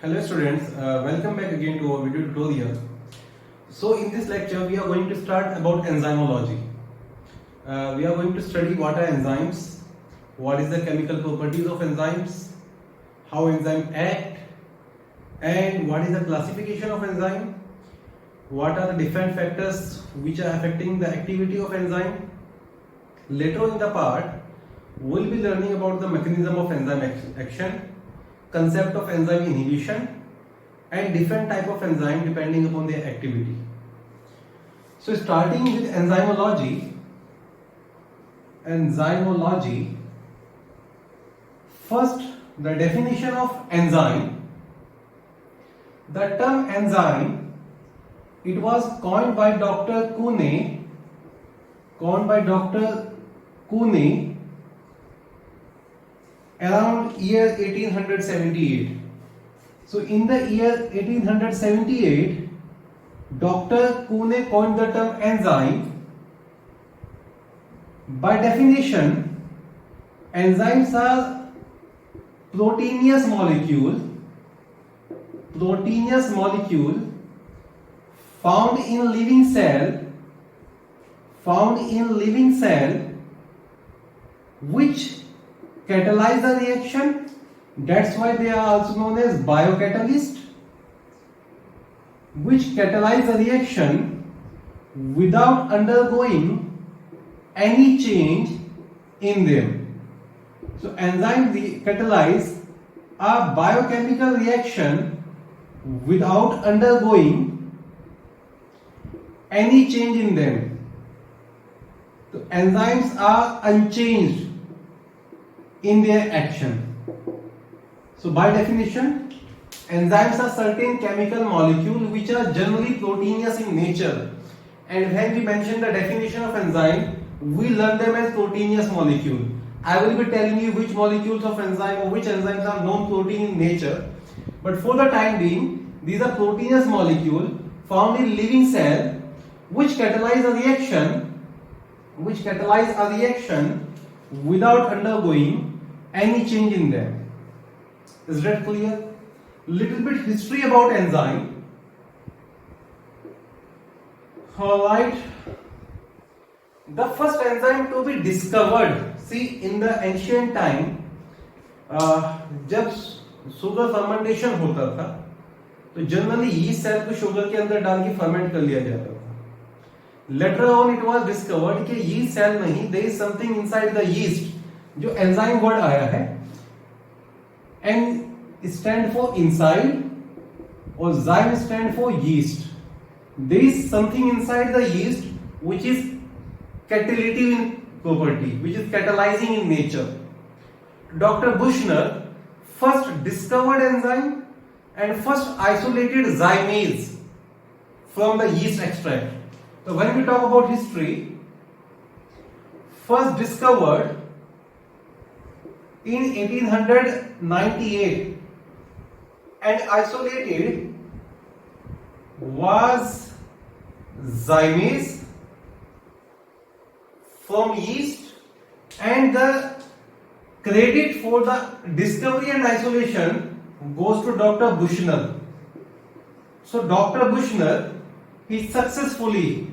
Hello students, welcome back again to our video tutorial. So in this lecture we are going to start about enzymology. We are going to study what are enzymes, what is the chemical properties of enzymes, how enzymes act, and what is the classification of enzyme, what are the different factors which are affecting the activity of enzyme. Later in the part we will be learning about the mechanism of enzyme action, concept of enzyme inhibition, and different type of enzyme depending upon their activity. So starting with enzymology, first the definition of enzyme. The term enzyme, it was coined by Dr. Kuhne around year 1878. So in the year 1878, Dr. Kuhne coined the term enzyme. By definition, enzymes are proteinous molecule found in living cell which catalyze the reaction. That's why they are also known as biocatalyst, which catalyze the reaction without undergoing any change in them. So enzymes catalyze a biochemical reaction without undergoing any change in them. So enzymes are unchanged in their action. So by definition, enzymes are certain chemical molecules which are generally proteinous in nature. And when we mention the definition of enzyme, we learn them as proteinous molecule. I will be telling you which molecules of enzyme or which enzymes are non-protein in nature. But for the time being, these are proteinous molecules found in living cell which catalyze a reaction without undergoing any change in them. Is that clear? Little bit history about enzyme. Alright. The first enzyme to be discovered, see, in the ancient time, जब sugar fermentation होता था तो generally yeast cell को sugar के अंदर डाल के ferment कर लिया जाता था. Later on it was discovered कि यीस्ट सेल नहीं, there is something inside the yeast, जो एंजाइम वर्ड आया है, एन स्टैंड फॉर इनसाइड और zyme stand for yeast. There is something inside the yeast which is catalytic in property, which is catalyzing in nature. Dr. Buchner first discovered enzyme and first isolated zymase from the yeast extract. So when we talk about history, first discovered in 1898 and isolated was zymase from yeast, and the credit for the discovery and isolation goes to Dr. Buchner. So Dr. Buchner, he successfully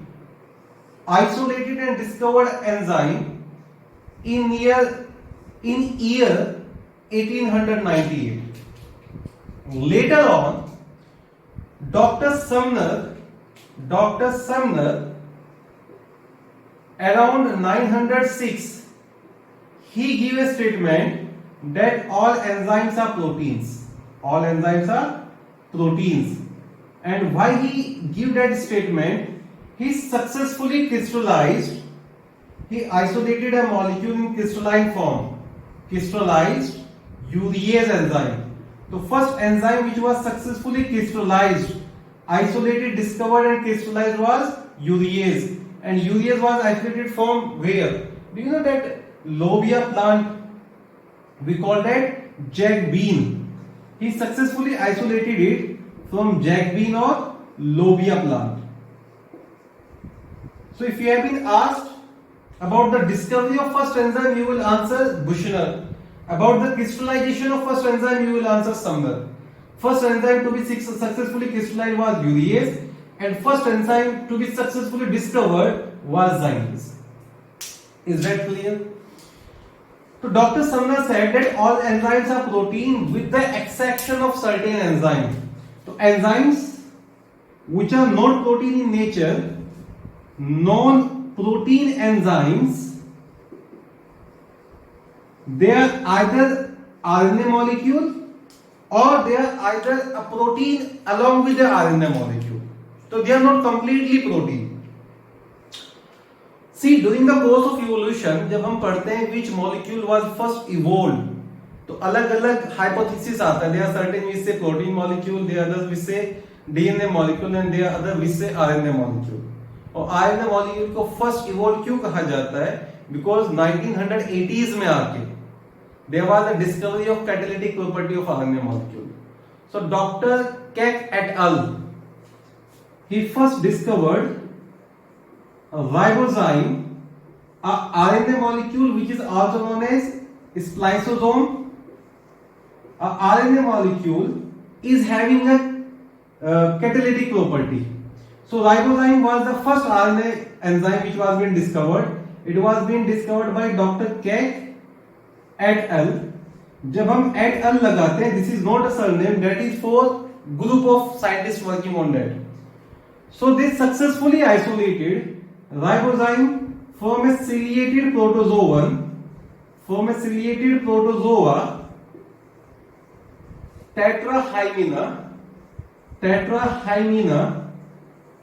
isolated and discovered enzyme in year 1898. Later on, Dr. Sumner around 906, he gave a statement that all enzymes are proteins. And why he gave that statement? He successfully crystallized, he isolated a molecule in crystalline form, crystallized urease enzyme. The first enzyme which was successfully crystallized, isolated, discovered and crystallized was urease. And urease was isolated from where? Do you know that lobia plant? We call that jack bean. He successfully isolated it from jack bean or lobia plant. So if you have been asked about the discovery of first enzyme, you will answer Buchner. About the crystallization of first enzyme, you will answer Sumner. First enzyme to be successfully crystallized was urease, and first enzyme to be successfully discovered was zymes. Is that clear? So Dr. Samna said that all enzymes are protein with the exception of certain enzymes. So enzymes which are not protein in nature, non-protein enzymes, they are either RNA molecule or they are either a protein along with the RNA molecule. So they are not completely protein. See, during the course of evolution, जब हम पढ़ते हैं which molecule was first evolved, तो अलग अलग hypothesis आता है. There are certain which say protein molecule, there are others which say DNA molecule, and there are others which say RNA molecule. और RNA molecule को first evolved क्यों कहा जाता है? Because 1980s में आके there was a discovery of catalytic property of RNA molecule. So Dr. Keck et al. He first discovered a ribozyme, a RNA molecule which is also known as spliceosome. A RNA molecule is having a catalytic property. So ribozyme was the first RNA enzyme which was being discovered. It was being discovered by Dr. Keck et al. जब हम et al लगाते हैं, this is not a surname, that is for group of scientists working on that. So they successfully isolated ribozyme from a ciliated protozoa tetrahymena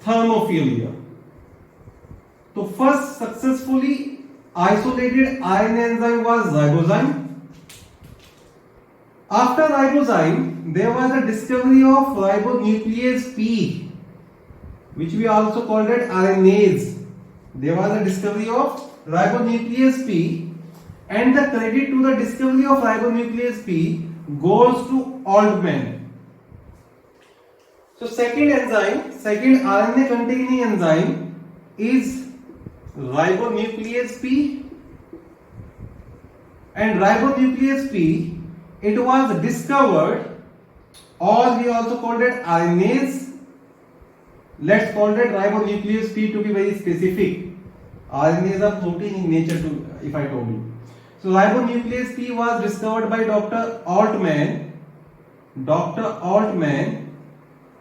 thermophilia. So first successfully isolated RNA enzyme was ribozyme. After ribozyme, there was a discovery of ribonuclease P, which we also called it RNase. There was a discovery of ribonuclease P, and the credit to the discovery of ribonuclease P goes to Altman. So second RNA containing enzyme is ribonuclease P, and ribonuclease P, it was discovered, or we also called it RNase. Let's call that ribonuclease P to be very specific. RNA is a protein in nature, if I told you. So ribonuclease P was discovered by Dr. Altman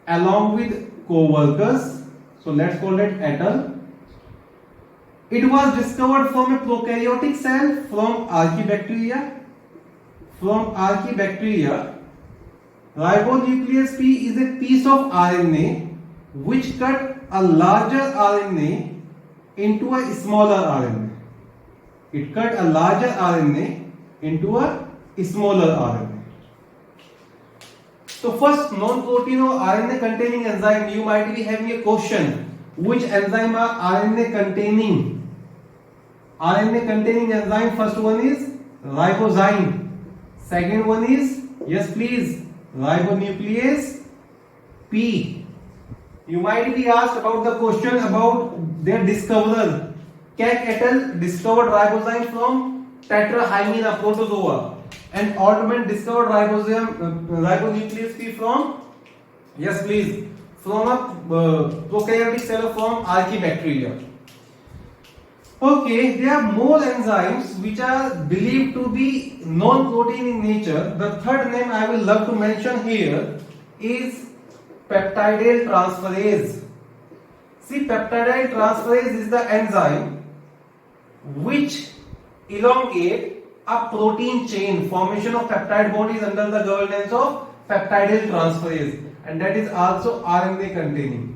along with co-workers. So let's call that et al. It was discovered from a prokaryotic cell from Archaebacteria. Ribonuclease P is a piece of RNA which cut a larger RNA into a smaller RNA. It cut a larger RNA into a smaller RNA. So first non-protein or RNA containing enzyme, you might be having a question, which enzyme are RNA containing? RNA containing enzyme, first one is ribozyme. Second one is, yes please, ribonuclease P. You might be asked about the question about their discoverer. Keck et al. Discovered ribozyme from Tetrahymena protozoa, and Altman discovered ribonuclease P from, yes please, from a prokaryotic cell from Archaebacteria. Okay, there are more enzymes which are believed to be non-protein in nature. The third name I will love to mention here is peptidyl transferase. See, peptidyl transferase is the enzyme which elongate a protein chain. Formation of peptide bond is under the governance of peptidyl transferase, and that is also RNA containing.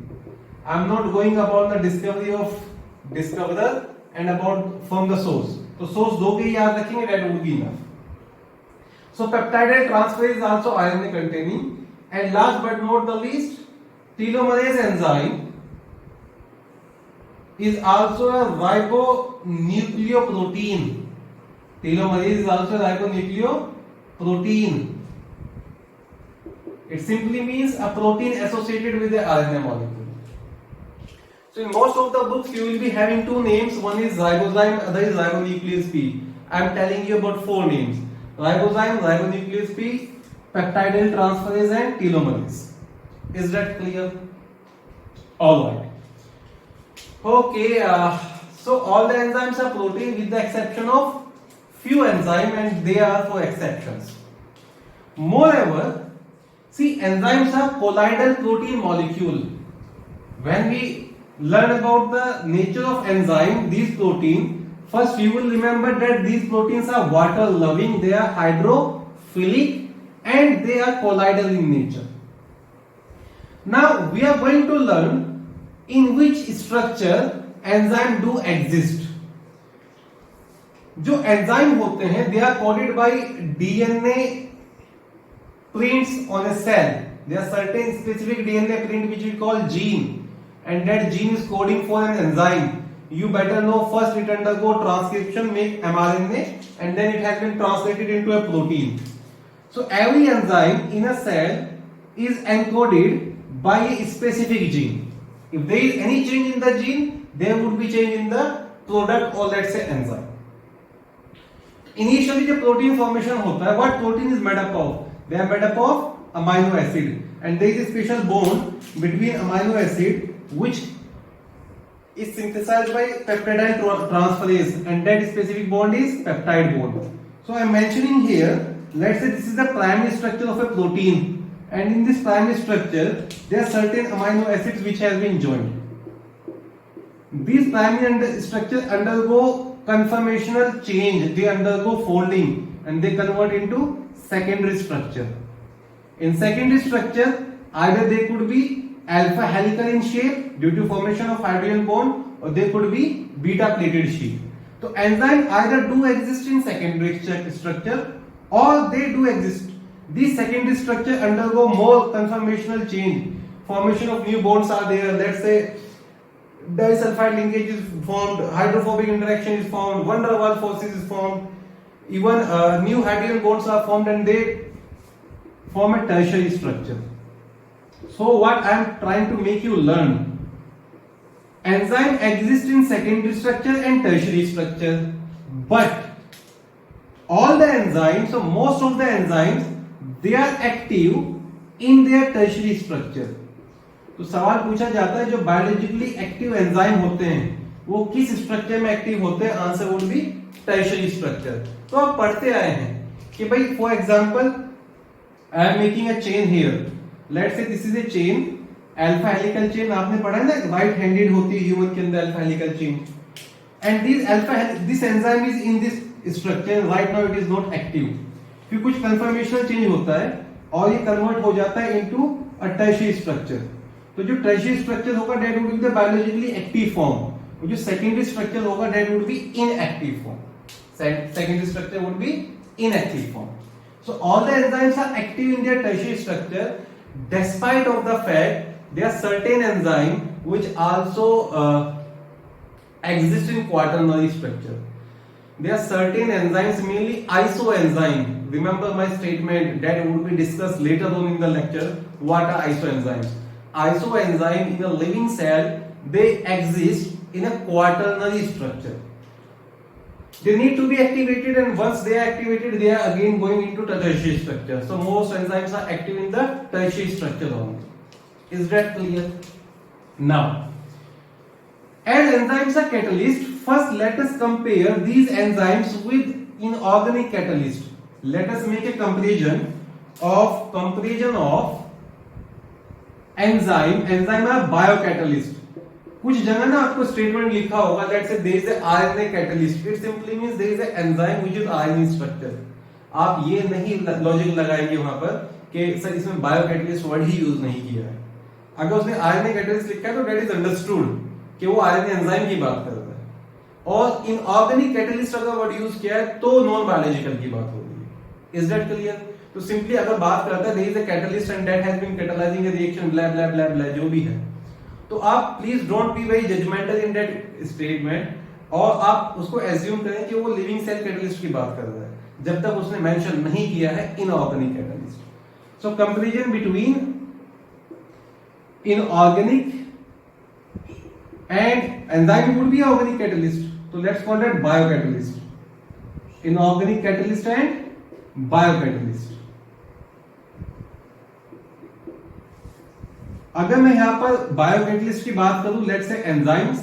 I am not going about the discovery of discoverer and about from the source. तो source दो के याद रखेंगे, that would be enough. So peptidyl transferase is also RNA containing, and last but not the least, telomerase enzyme is also a ribonucleoprotein. Telomerase is also a ribonucleoprotein. It simply means a protein associated with the RNA molecule. So in most of the books you will be having two names. One is ribozyme, other is ribonuclease P. I am telling you about four names: ribozyme, ribonuclease P, peptidyl transferase and telomerase. Is that clear? All right. Okay, so all the enzymes are protein with the exception of few enzymes, and they are for exceptions. Moreover, see, enzymes are colloidal protein molecule. When we learn about the nature of enzyme, these protein, first you will remember that these proteins are water loving, they are hydrophilic, and they are colloidal in nature. Now we are going to learn in which structure enzyme do exist. जो enzyme होते हैं, they are coded by DNA prints on a cell. There are certain specific DNA print which we call gene, and that gene is coding for an enzyme. You better know, first it undergo transcription, make mRNA, and then it has been translated into a protein. So every enzyme in a cell is encoded by a specific gene. If there is any change in the gene, there would be change in the product, or let's say enzyme. Initially the protein formation होता है, what protein is made up of? They are made up of amino acid, and there is a special bond between amino acid which is synthesized by peptidyl transferase, and that specific bond is peptide bond. So I am mentioning here, let's say this is the primary structure of a protein, and in this primary structure there are certain amino acids which have been joined. These primary structures undergo conformational change, they undergo folding, and they convert into secondary structure. In secondary structure, either they could be alpha helical in shape due to formation of hydrogen bond, or they could be beta plated sheet. So enzymes either do exist in secondary structure, or they do exist. These secondary structure undergo more conformational change. Formation of new bonds are there. Let's say disulfide linkage is formed, hydrophobic interaction is formed, van der Waals forces is formed, even new hydrogen bonds are formed, and they form a tertiary structure. So what I am trying to make you learn, enzyme exists in secondary structure and tertiary structure, but all the enzymes, so most of the enzymes, they are active in their tertiary structure. तो सवाल पूछा जाता है जो biologically active enzyme होते हैं वो किस स्ट्रक्चर में एक्टिव होते हैं, answer would B tertiary structure. तो आप पढ़ते आए हैं कि भाई for example I am making a chain here, let's say this is a chain, alpha helical chain आपने पढ़ा है ना, राइट हैंडेड होती है ह्यूमन के अंदर alpha helical chain, and this enzyme is in this structure, right now it is not active. फिर कुछ कंफर्मेशनल चेंज होता है और ये कन्वर्ट हो जाता है इनटू अ टर्शियरी स्ट्रक्चर. तो जो टर्शियरी स्ट्रक्चर होगा that would be the biologically active form, और जो सेकेंडरी स्ट्रक्चर होगा that would be inactive form. Secondary structure would be inactive form. So all the enzymes are active in their tertiary structure, despite of the fact there are certain enzymes which also exist in quaternary structure. There are certain enzymes, mainly isoenzyme. Remember my statement that would be discussed later on in the lecture. What are isoenzymes? Isoenzyme in a living cell, they exist in a quaternary structure. They need to be activated, and once they are activated, they are again going into tertiary structure. So most enzymes are active in the tertiary structure only. Is that clear? Now, as enzymes are catalysts, first let us compare these enzymes with inorganic catalysts. Let us make a comparison of enzyme. Enzyme are biocatalyst. कुछ जगह ना आपको statement लिखा होगा that say there is a RNA catalyst, it simply means there is a enzyme which is RNA structure. आप ये नहीं logic लगाएंगे वहां पर कि सर इसमें बायो कैटलिस्ट वर्ड ही यूज नहीं किया है. अगर उसने आरएनए कैटलिस्ट लिखा है तो दैट इज अंडरस्टूड कि वो आरएनए एंजाइम की बात कर रहा है, और इनऑर्गेनिक कैटलिस्ट अगर वर्ड यूज किया है तो नॉन बायोलॉजिकल की बात हो रही है. Is that clear? तो सिंपली अगर बात करता है there is a catalyst and that has been catalysing a reaction blah blah blah blah जो भी है, तो आप please don't be very judgemental in that statement, और आप उसको एज्यूम करें कि वो लिविंग सेल कैटलिस्ट की बात कर रहा है जब तक उसने मेंशन नहीं किया है inorganic catalyst. So comparison between inorganic and enzyme would be organic catalyst. तो let's call that biocatalyst. Inorganic catalyst and biocatalyst. अगर मैं यहाँ पर बायोकैटलिस्ट की बात करूं, let's say enzymes,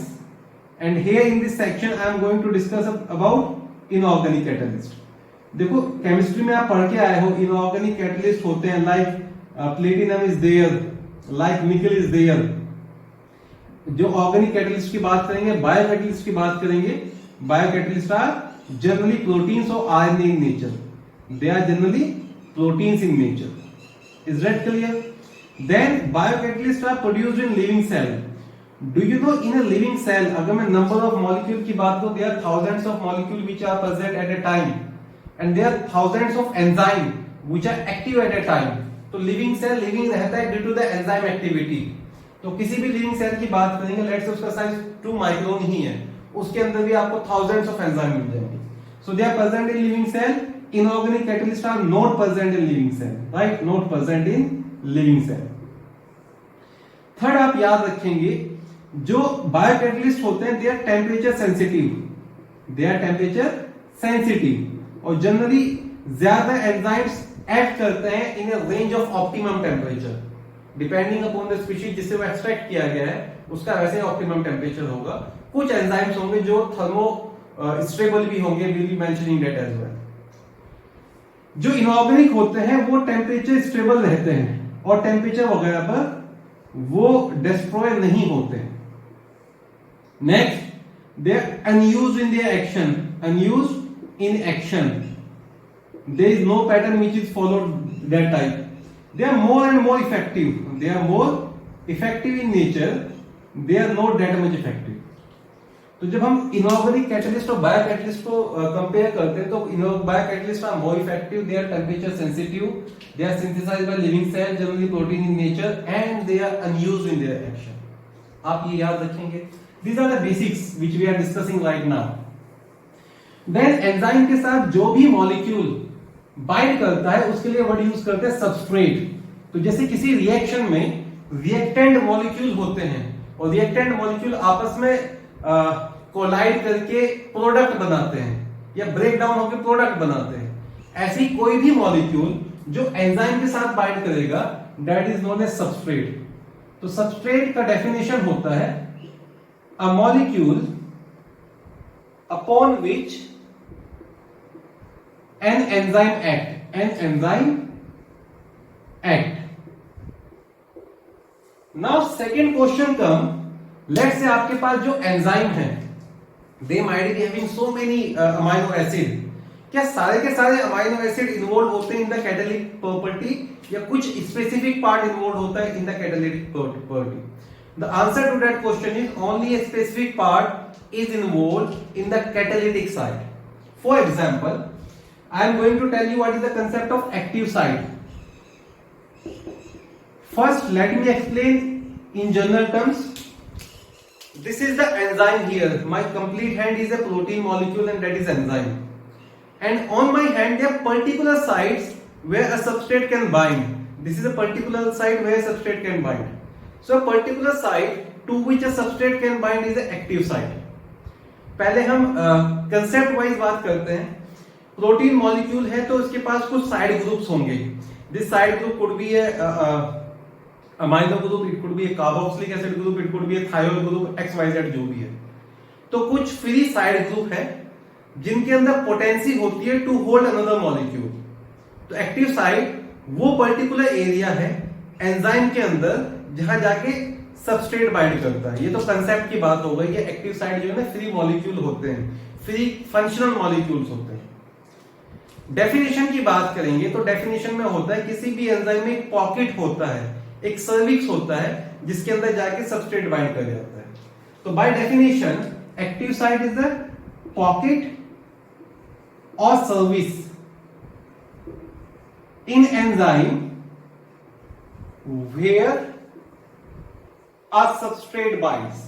and here in this section I am going to discuss about inorganic catalyst. देखो chemistry में आप पढ़ के आए हो, इनऑर्गेनिक कैटलिस्ट होते हैं like platinum is there, like nickel is there. जो ऑर्गेनिक कैटलिस्ट की बात करेंगे, बायोकैटलिस्ट की बात करेंगे, बायोकैटलिस्ट आर जनरली प्रोटीन्स और RNA in nature, they are generally proteins in nature. Is that clear? Then biocatalysts are produced in living cell. Do you know in a living cell, अगर मैं number of molecule की बात करूं, there are thousands of molecule which are present at a time, and there are thousands of enzyme which are active at a time. तो living cell living रहता है due to the enzyme activity. तो किसी भी living cell की बात करेंगे, let's say उसका size 2 micron ही है, उसके अंदर भी आपको thousands of enzyme मिल जाएंगे. So they are present in living cell. Inorganic catalysts are not present in living cell, right? Not present in living cell. Third आप याद रखेंगे, जो बायोकैटलिस्ट होते हैं they are temperature sensitive, they are temperature sensitive, और generally ज्यादा enzymes act करते हैं in a range of optimum temperature, depending upon the species जिससे वो एक्सट्रैक्ट किया गया है उसका वैसे ऑप्टिमम टेम्परेचर होगा। कुछ एंजाइम्स होंगे जो थर्मो स्टेबल भी होंगे, will be mentioning that as well. जो इनऑर्गेनिक होते हैं वो टेम्परेचर स्टेबल रहते हैं और टेम्परेचर वगैरह पर वो डिस्ट्रॉय नहीं होते। Next, they are unused in their action, unused in action, there is no pattern which is followed that type, they are more and more effective, they are more effective in nature, they are not that much effective. तो जब हम inorganic catalyst और biocatalyst को compare करते हैं तो biocatalyst are more effective, they are temperature sensitive, they are synthesised by living cell, generally protein in nature, and they are unused in their action. आप ये याद रखेंगे। These are the basics which we are discussing right now. Then enzyme के साथ जो भी molecule bind करता है उसके लिए वर्ड यूज करते हैं सबस्ट्रेट। तो जैसे किसी रिएक्शन में रिएक्टेंट मॉलिक्यूल होते हैं और रिएक्टेंट मॉलिक्यूल आपस में कोलाइड करके प्रोडक्ट बनाते हैं या ब्रेक डाउन होकर प्रोडक्ट बनाते हैं, ऐसी कोई भी मॉलिक्यूल जो एंजाइम के साथ बाइंड करेगा that is known as substrate. तो सबस्ट्रेट का डेफिनेशन होता है a molecule upon which an enzyme act, an enzyme act. Now second question come, let's say आपके पास जो एंजाइम है they might be having so many amino acid, क्या सारे के सारे अमाइनो एसिड इन्वॉल्व होते हैं इन द कैटालिटिक प्रॉपर्टी या कुछ स्पेसिफिक पार्ट इन्वॉल्व होता है in the catalytic property? The answer to that question is only a specific part is involved in the catalytic side. For example, I am going to tell you what is the concept of active site. First, let me explain in general terms. This is the enzyme here. My complete hand is a protein molecule and that is enzyme. And on my hand there are particular sites where a substrate can bind. This is a particular site where a substrate can bind. So a particular site to which a substrate can bind is an active site. पहले हम concept wise बात करते हैं। Protein molecule है तो उसके पास कुछ side groups होंगे। This side group could be a amino group, it could B A carboxylic acid group, it could B A thiol group, XYZ जो भी है। तो कुछ फ्री साइड ग्रुप है जिनके अंदर पोटेंसी होती है टू होल्ड अनदर मॉलिक्यूल। तो एक्टिव साइट वो पर्टिकुलर एरिया है एंजाइम के अंदर जहां जाके सबस्ट्रेट बाइंड करता है। ये तो कंसेप्ट की बात हो गई है। एक्टिव साइट जो है ना फ्री मॉलिक्यूल होते हैं, फ्री फंक्शनल मॉलिक्यूल्स होते हैं। डेफिनेशन की बात करेंगे तो डेफिनेशन में होता है किसी भी एंजाइम में एक पॉकेट होता है, एक सर्विक्स होता है जिसके अंदर जाके सबस्ट्रेट बाइंड कर जाता है। तो by definition active site is the pocket और crevice in enzyme where a substrate binds.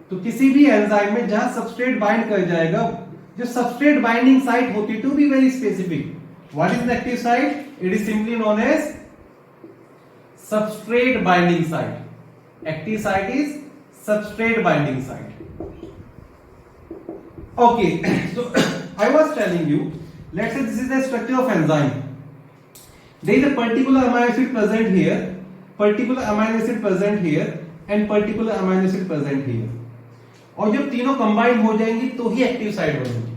तो किसी भी एंजाइम में जहां सबस्ट्रेट बाइंड कर जाएगा, जो सबस्ट्रेट बाइंडिंग साइट होती है to be very specific. What is the active site? It is simply known as substrate binding site. Active site is substrate binding site. Okay, so I was telling you, let's say this is the structure of enzyme. There is a particular amino acid present here. Particular amino acid present here and particular amino acid present here, और जब तीनों combine हो जाएंगी तो ही active site बनेगी।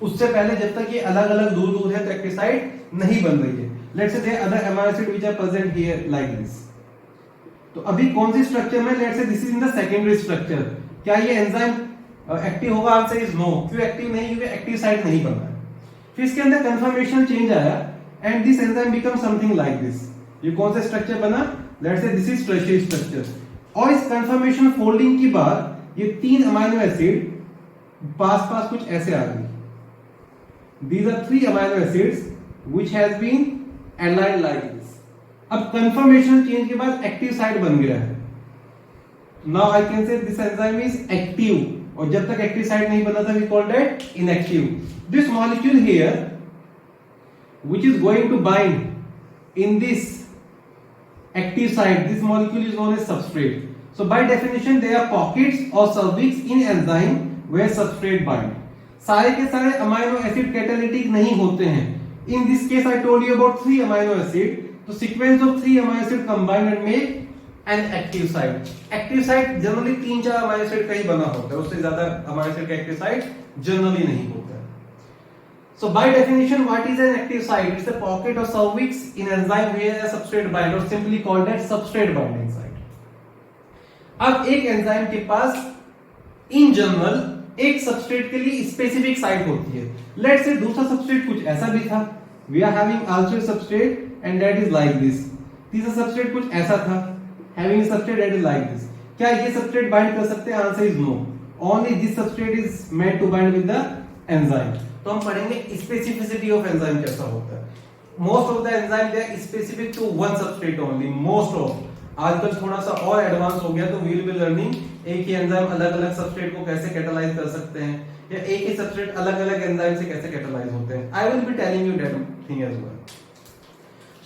उससे पहले जब तक ये अलग अलग दूर दूर है तो एक्टिव साइट नहीं बन रही है। Let's say there other amino acid which are present here like this. तो अभी कौन सी स्ट्रक्चर में, let's say this is in the secondary structure, क्या ये एंजाइम एक्टिव होगा? Answer is no. क्यों एक्टिव नहीं? क्योंकि एक्टिव साइट नहीं बना है। फिर इसके अंदर कंफर्मेशन चेंज आया and this enzyme become something like this. ये कौन सा स्ट्रक्चर बना? Let's say this is tertiary structure. और इस कंफर्मेशन फोल्डिंग के बाद ये तीन अमाइनो एसिड पास पास कुछ ऐसे आ गई। These are three amino acids which has been allied like this. अब conformation change के बाद एक्टिव साइट बन गया है। Now I can say this enzyme is active, और जब तक एक्टिव साइट नहीं बना था we called it inactive. This molecule here which is going to bind in this active site, this molecule is known as substrate. So by definition there are pockets or cervix in enzyme where substrate bind. सारे के सारे amino acid catalytic नहीं होते हैं। In this case I told you about 3 amino acid, तो sequence of 3 amino acid combined and make an active site. Active site generally 3-4 amino acid का ही बना होता है, उससे ज्यादा अमाइनो एसिड का एक्टिव साइट जनरली नहीं होता है। So by definition what is an active site? It's a pocket और crevice in enzyme where a substrate bind, और simply called eight substrate binding site. अब एक एंजाइम के पास इन जनरल एक सबस्ट्रेट के लिए स्पेसिफिक साइट होती है। लेट्स से दूसरा सबस्ट्रेट कुछ ऐसा भी था, we are having also substrate and that is like this. तीसरा सबस्ट्रेट कुछ ऐसा था, having substrate that is like this. क्या ये सबस्ट्रेट बाइंड कर सकते हैं? Answer is no. Only this substrate is made to bind with the enzyme. तो हम पढ़ेंगे स्पेसिफिसिटी ऑफ एंजाइम कैसा होता है। Most of the enzyme they are specific to one substrate only, most of. आजकल थोड़ा सा और एडवांस हो गया, तो वी विल बी लर्निंग एक ही एंजाइम अलग अलग सबस्ट्रेट को कैसे कैटालाइज कर सकते हैं, या एक ही सबस्ट्रेट अलग अलग एंजाइम से कैसे कैटालाइज होते हैं। I will be telling you that thing as well.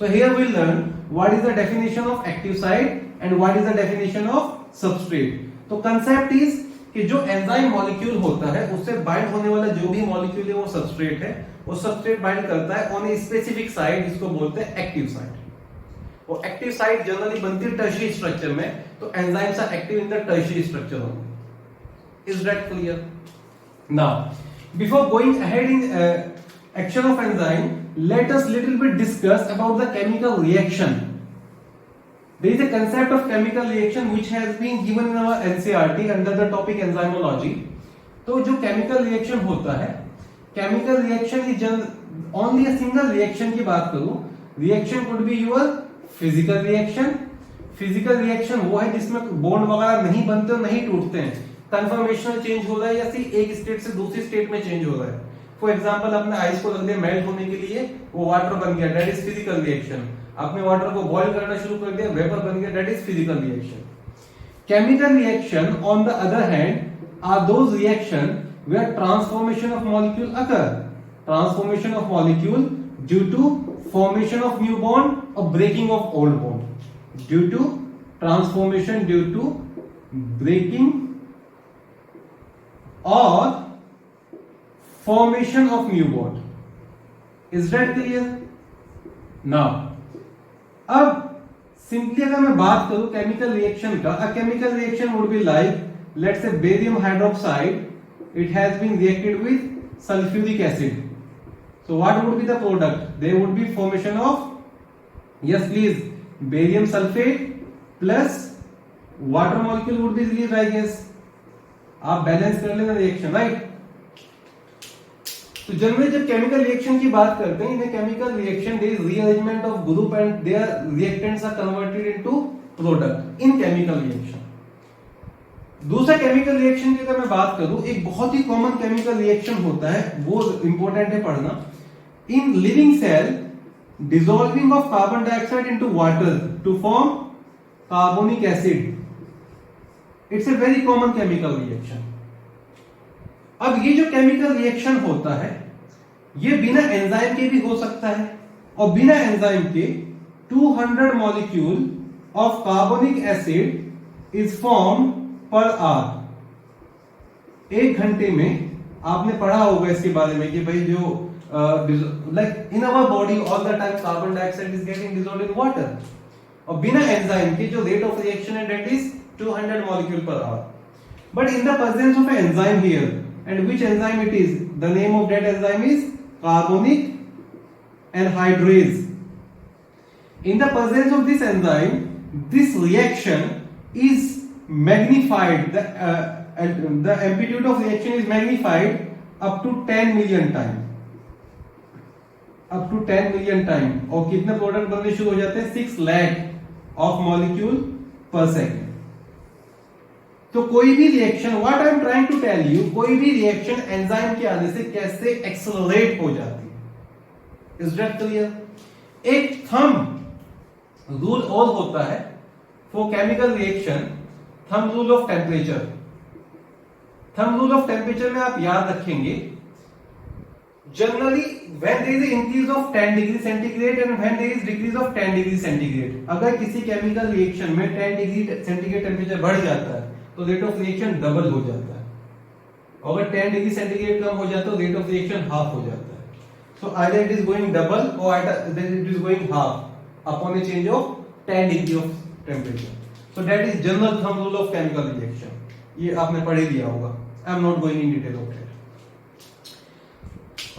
So here we learn what is the definition of active site and what is the definition of substrate. तो कंसेप्ट इज कि जो एंजाइम मॉलिक्यूल होता है उससे bind होने वाला जो भी मॉलिक्यूल है वो सबस्ट्रेट है, वो सबस्ट्रेट बाइंड करता है ऑन ए स्पेसिफिक साइट, जिसको बोलते हैं एक्टिव साइट। और एक्टिव साइट जनरली बनती है टर्शियरी स्ट्रक्चर में, तो enzymes are active in the tertiary structure only. Is that clear? Now before going ahead in action of enzyme, let us little bit discuss about the chemical reaction. There is a concept of chemical reaction which has been given in our NCERT under the topic enzymology. तो जो chemical reaction होता है, chemical reaction is only a single reaction की बात करूं, reaction could be your physical reaction. Physical reaction वो है जिसमें बॉन्ड वगैरह नहीं बनते और नहीं टूटते हैं, कन्फर्मेशनल चेंज हो रहा है या सिर्फ एक स्टेट से दूसरी स्टेट में चेंज हो रहा है। फॉर एग्जाम्पल आपने आइस को रख दिया मेल्ट होने के लिए, वो वाटर बन गया, दैट इज फिजिकल रिएक्शन। आपने वाटर को बॉईल करना शुरू कर दिया, वेपर बन गया, that is physical reaction. Chemical reaction on the other hand are those reaction where transformation of molecule occur, transformation of molecule due to formation of new bond और breaking of old bond, due to transformation, due to breaking और formation of new bond. Is that clear? Now, अब simply अगर मैं बात करूं chemical reaction का, a chemical reaction would be like, let's say barium hydroxide, it has been reacted with sulfuric acid. So what would be the product? There would be formation of, yes please, barium sulfate plus water molecule would be released, I guess. आप balance कर लेना reaction, right? तो generally जब chemical reaction की बात करते हैं, in chemical reaction there is rearrangement of group and there reactants are converted into product in chemical reaction. दूसरा केमिकल रिएक्शन की अगर मैं बात करूं, एक बहुत ही कॉमन केमिकल रिएक्शन होता है, वो इंपॉर्टेंट है पढ़ना। In living cell, dissolving of carbon dioxide into water to form carbonic acid, it's a very common chemical reaction. अब ये जो केमिकल रिएक्शन होता है, ये बिना एंजाइम के भी हो सकता है, और बिना एंजाइम के 200 molecule of carbonic acid is form per hour. 1 घंटे में आपने पढ़ा होगा इसके बारे में कि भाई जो like in our body all the time carbon dioxide is getting dissolved in water, और बिना एंजाइम के जो रेट ऑफ रिएक्शन है that is 200 molecule per hour. But in the presence of an enzyme here, and which enzyme it is? The name of that enzyme is carbonic anhydrase. In the presence of this enzyme, this reaction is magnified. The amplitude of reaction is magnified up to 10 million time. Up to 10 million time. और कितने product बनने शुरू हो जाते हैं? 6 lakh of molecule per second. तो कोई भी reaction, what I am trying to tell you, कोई भी रिएक्शन एंजाइम के आने से कैसे एक्सेलरेट हो जाती है. Is that clear? एक थंब रूल और होता है for chemical reaction, thumb rule of temperature. Thumb rule of temperature में आप याद रखेंगे, generally when there is increase of 10 degree centigrade and when there is decrease of 10 degree centigrade, अगर किसी केमिकल रिएक्शन में 10 डिग्री सेंटीग्रेड टेम्परेचर बढ़ जाता है तो रेट ऑफ रिएक्शन डबल हो जाता है. अगर 10 डिग्री सेंटीग्रेड कम हो जाता है तो रेट ऑफ रिएक्शन हाफ हो जाता है. So either it is going double or then it is going half upon a change of 10 degree of temperature. So that is general thumb rule of chemical reaction. ये आपने पढ़ ही लिया होगा. I am not going in detail of that.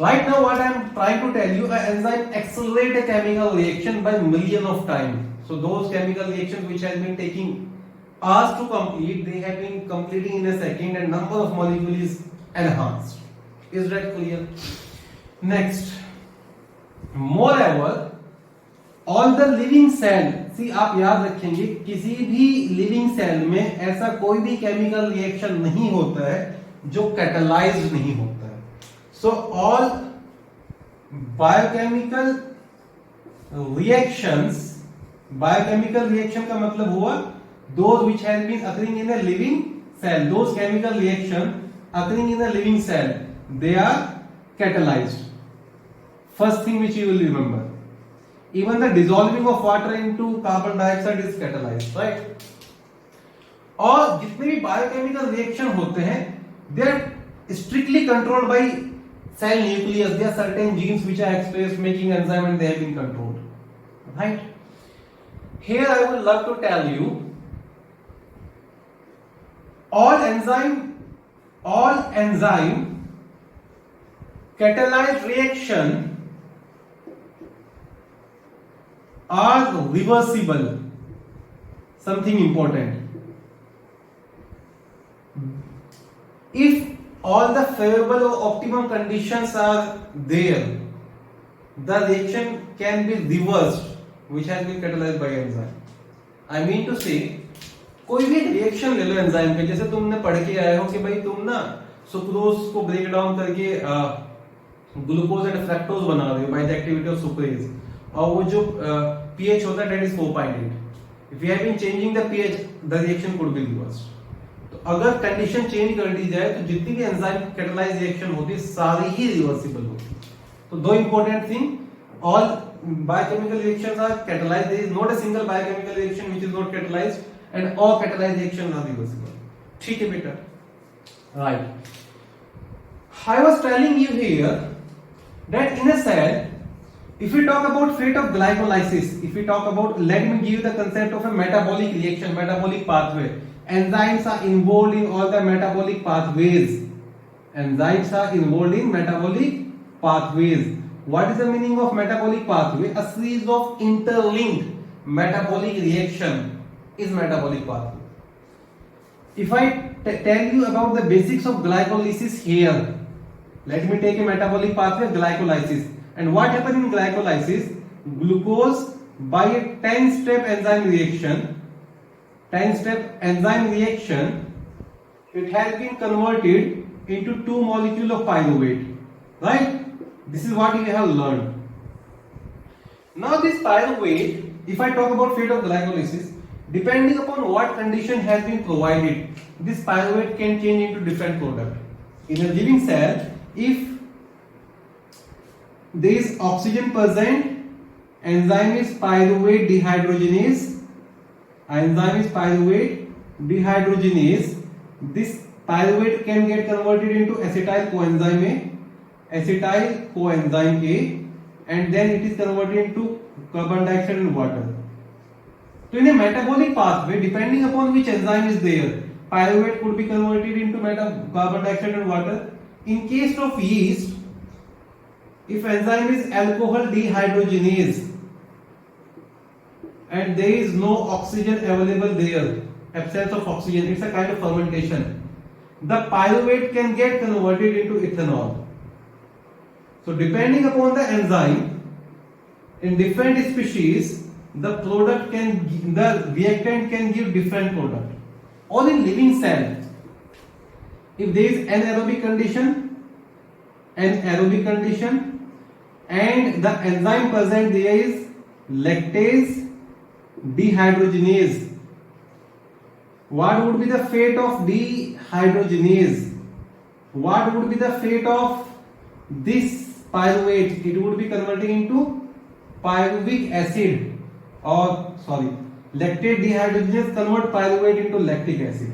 Right now what I am trying to tell you, an enzyme accelerate a chemical reaction by million of time. So those chemical reactions which has been taking hours to complete, they have been completing in a second and number of molecules is enhanced. Is that clear? Next, moreover, all the living cell, see आप याद रखेंगे किसी भी living cell में ऐसा कोई भी chemical reaction नहीं होता है जो कैटलाइज्ड नहीं होता है. So all biochemical reactions, biochemical reaction का मतलब हुआ those which has been occurring in a living cell, those chemical reaction occurring in a living cell, they are catalyzed. First thing which you will remember, even the dissolving of water into carbon dioxide is catalyzed, right? और जितने भी biochemical reaction होते हैं they are strictly controlled by cell nucleus. There are certain genes which are expressed making enzyme and they have been controlled, right? Here I would love to tell you, all enzyme catalyzed reaction are reversible. Something important. If all the favorable or optimum conditions are there, the reaction can be reversed, which has been catalyzed by enzyme. I mean to say, कोई भी reaction ले लो enzyme के, जैसे तुमने पढ़ के आए हो कि भाई तुम ना सुक्रोज को ब्रेक डाउन करके ग्लूकोज एंड फ्रक्टोज बना रहे हो by the activity of sucrase, और वो जो pH होता है that is 4.8. If you have been changing the pH, the reaction could be reversed. तो अगर कंडीशन चेंज कर दी जाए तो जितनी भी एंजाइम कैटलाइज रिएक्शन होती है सारी ही रिवर्सिबल होती है. तो दो important thing, all biochemical reactions are catalyzed. There is not a single biochemical reaction which is not catalyzed, and all catalyzed reactions are reversible. ठीक है बेटा, right? I was telling you here that in a cell, if we talk about fate of glycolysis, if we talk about, let me give you the concept of a metabolic reaction, metabolic pathway. Enzymes are involved in all the metabolic pathways. Enzymes are involved in metabolic pathways. What is the meaning of metabolic pathway? A series of interlinked metabolic reaction is metabolic pathway. If I tell you about the basics of glycolysis here, let me take a metabolic pathway, glycolysis. And what happens in glycolysis? Glucose by a 10-step enzyme reaction, 10-step enzyme reaction, it has been converted into 2 molecules of pyruvate, right? This is what you have learned. Now this pyruvate, if I talk about fate of glycolysis, depending upon what condition has been provided, this pyruvate can change into different product. In a living cell, if there is oxygen present, enzyme is pyruvate dehydrogenase. Enzyme is pyruvate dehydrogenase. This pyruvate can get converted into acetyl coenzyme A, acetyl coenzyme A, and then it is converted into carbon dioxide and water. So in a metabolic pathway, depending upon which enzyme is there, pyruvate could be converted into carbon dioxide and water. In case of yeast, if enzyme is alcohol dehydrogenase and there is no oxygen available there, absence of oxygen, it's a kind of fermentation, the pyruvate can get converted into ethanol. So depending upon the enzyme, in different species, the reactant can give different product. Or in living cell, if there is anaerobic condition, and the enzyme present there is lactase dehydrogenase. What would be the fate of dehydrogenase? What would be the fate of this pyruvate? It would be converting into pyruvic acid, or sorry, lactate dehydrogenase convert pyruvate into lactic acid.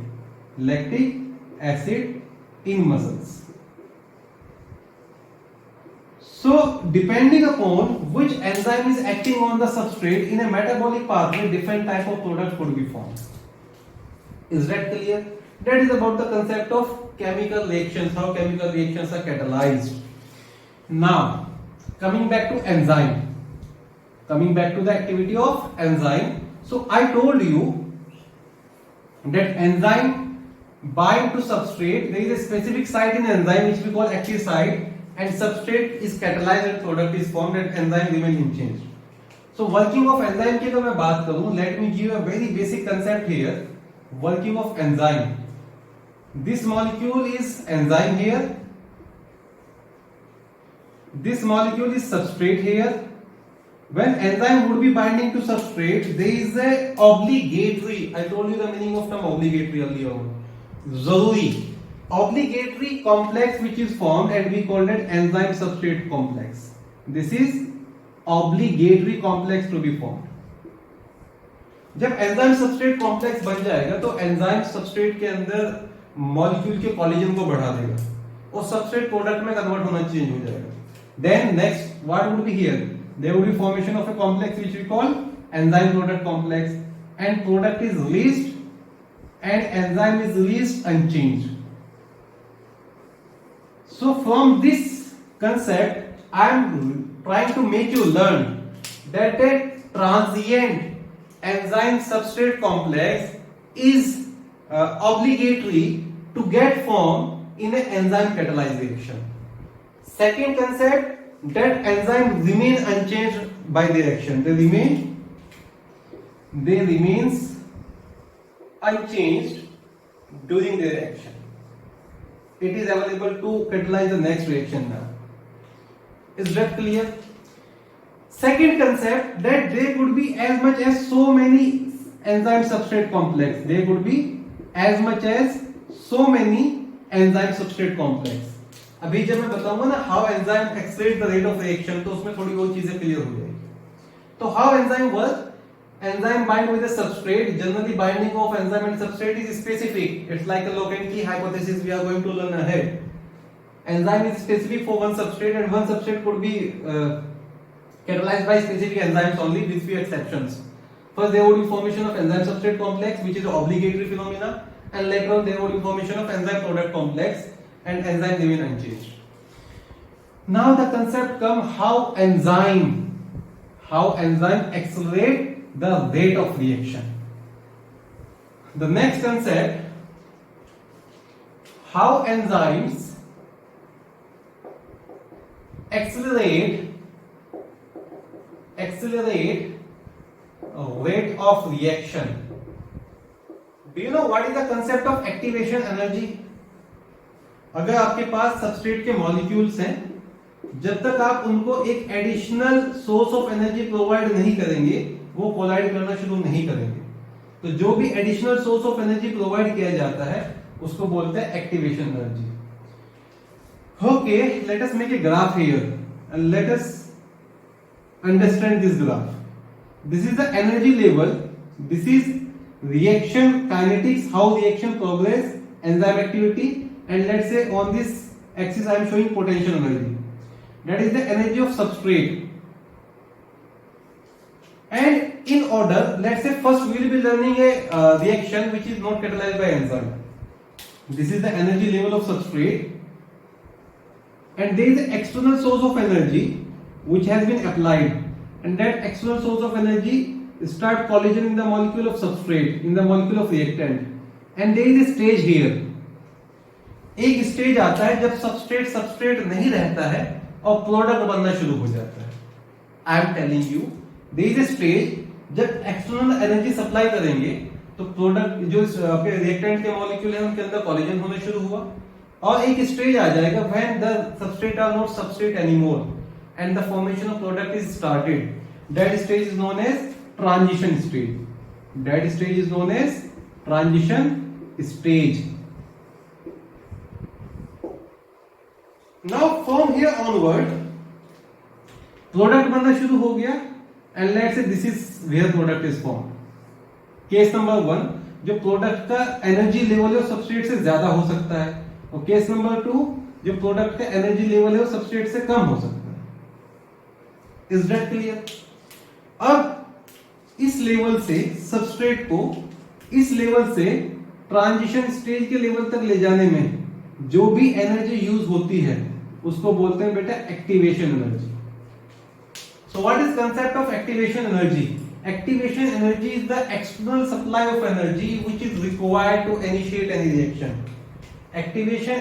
Lactic acid in muscles. So depending upon which enzyme is acting on the substrate in a metabolic pathway, different type of products could be formed. Is that clear? That is about the concept of chemical reactions, how chemical reactions are catalyzed. Now, coming back to enzyme, coming back to the activity of enzyme. So I told you that enzyme bind to substrate. There is a specific site in enzyme which we call active site, and substrate is catalyzed and product is formed and enzyme remain unchanged. So working of enzyme की अगर मैं बात करूं, let me give a very basic concept here. Working of enzyme. This molecule is enzyme here. This molecule is substrate here. When enzyme would be binding to substrate, there is a obligatory. I told you the meaning of term obligatory earlier on. Zaruri. Obligatory complex which is formed, and we call it enzyme substrate complex. This is obligatory complex to be formed. जब enzyme substrate complex बन जाएगा तो enzyme substrate के अंदर molecule के collision को बढ़ा देगा और सबस्ट्रेट प्रोडक्ट में कन्वर्ट होना चेंज हो जाएगा. Then next what would be here? There would be formation of a complex which we call enzyme product complex, and product is released and enzyme is released unchanged. So from this concept I am trying to make you learn that a transient enzyme substrate complex is obligatory to get formed in an enzyme catalyzed reaction. Second concept, that enzyme remain unchanged by the reaction. They remains unchanged during the reaction. It is available to catalyze the next reaction now. Is that clear? Second concept, that there could be as much as so many enzyme substrate complex. There could be as much as so many enzyme substrate complex. अभी जब मैं बताऊंगा ना how enzyme accelerates the rate of reaction, तो उसमें थोड़ी वो चीजें क्लियर हो जाएगी. तो how enzyme work? Enzyme bind with a substrate. Generally binding of enzyme and substrate is specific. It's like a lock and key hypothesis we are going to learn ahead. Enzyme is specific for one substrate, and one substrate could be catalyzed by specific enzymes only, with few exceptions. First there would be formation of enzyme substrate complex, which is an obligatory phenomena, and later on there would be formation of enzyme product complex, and enzyme remain unchanged. Now the concept come how enzyme accelerate the rate of reaction. The next concept, how enzymes accelerate rate of reaction. Do you know what is the concept of activation energy? अगर आपके पास substrate के molecules हैं, जब तक आप उनको एक additional source of energy provide नहीं करेंगे, वो कोलाइड करना शुरू नहीं करेंगे. तो जो भी additional source of energy provide किया जाता है उसको बोलते हैं activation energy. Okay, let us make a graph here and let us understand this graph. This is the energy level, this is reaction kinetics, how reaction progress, enzyme activity, and let's say on this axis I am showing potential energy. That is the energy of substrate. And in order, let's say first we will be learning a reaction which is not catalyzed by enzyme. This is the energy level of substrate, and there is an external source of energy which has been applied, and that external source of energy start collision in the molecule of substrate, in the molecule of reactant, and there is a stage here. एक stage आता है जब substrate नहीं रहता है और product बनना शुरू हो जाता है. I am telling you, there is a stage जब एक्सटर्नल एनर्जी सप्लाई करेंगे तो प्रोडक्ट जो आपके रिएक्टेंट के मॉलिक्यूल है उनके अंदर कॉलिजन होना शुरू हुआ, और एक स्टेज आ जाएगा when the substrate are not substrate anymore and the formation of product is started. That stage is known as transition stage. That stage is known as transition stage. Now from here onward, product बनना शुरू हो गया, and let's say this is where product is form. Case number 1, जो product का energy level है substrate से ज्यादा हो सकता है, और केस नंबर 2, जो प्रोडक्ट का एनर्जी लेवल है सबस्ट्रेट से कम हो सकता है. Is that clear? अब इस लेवल से सबस्ट्रेट को इस लेवल से ट्रांजिशन स्टेज के लेवल तक ले जाने में जो भी एनर्जी यूज होती है उसको बोलते हैं बेटा activation energy. So what is concept of activation energy? Activation energy is the external supply of energy which is required to initiate any reaction. Activation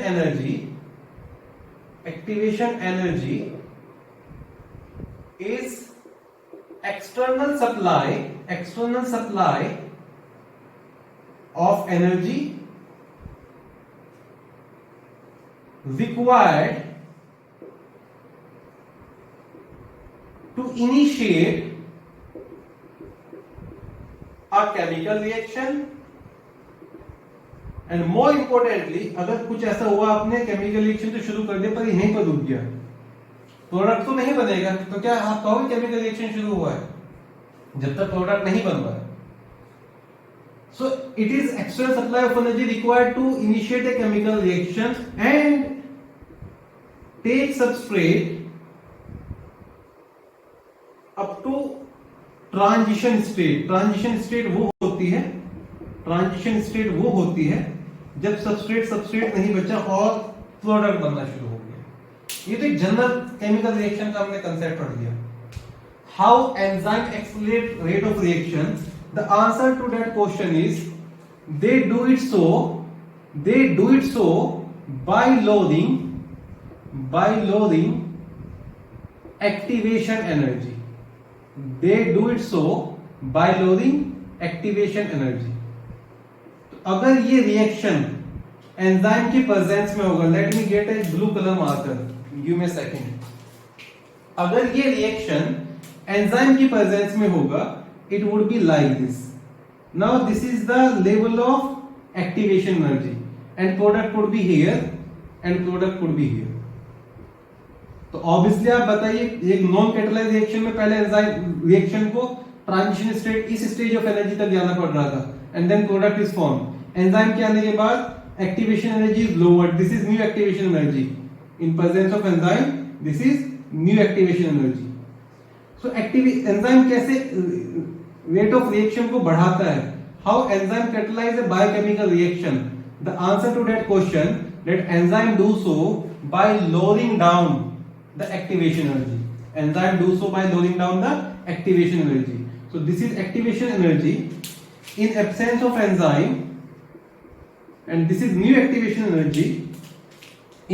energy is external supply of energy required to initiate a chemical reaction, and more importantly, अगर कुछ ऐसा हुआ आपने chemical reaction तो शुरू कर दिया पर यहीं पर रुक गया, प्रोडक्ट तो नहीं बनेगा, तो क्या आप कहोगे केमिकल रिएक्शन शुरू हुआ है? जब तक प्रोडक्ट नहीं बन रहा है. So it is external supply of energy required to initiate a chemical reaction and take substrate up to transition state. Transition state वो होती है जब सबस्ट्रेट नहीं बचा और प्रोडक्ट बनना शुरू हो गया. ये तो एक जनरल केमिकल रिएक्शन का हमने कंसेप्ट पढ़ लिया. How enzyme accelerate rate of reaction? The answer to that question is they do it so by loading activation energy. They do it so by loading activation energy. तो अगर ये reaction enzyme की presence में होगा, let me gate A blue colour marker, give me a second. अगर ये reaction enzyme की presence में होगा, it would be like this. Now this is the level of activation energy, and product could be here and product could be here. तो obviously आप बताइए, एक non catalyze reaction में पहले एंजाइम रिएक्शन को ट्रांजिशन स्टेट, इस stage of energy तक जाना पड़ रहा था, and then product is form. Enzyme के आने के बाद activation energy is lower. This is new activation energy. In presence of enzyme this is new activation energy. So enzyme कैसे रेट ऑफ रिएक्शन को बढ़ाता है? How enzyme catalyze a biochemical reaction? The answer to that question, that enzyme do so by lowering down the activation energy. Enzyme do so by lowering down the activation energy. So this is activation energy in absence of enzyme, and this is new activation energy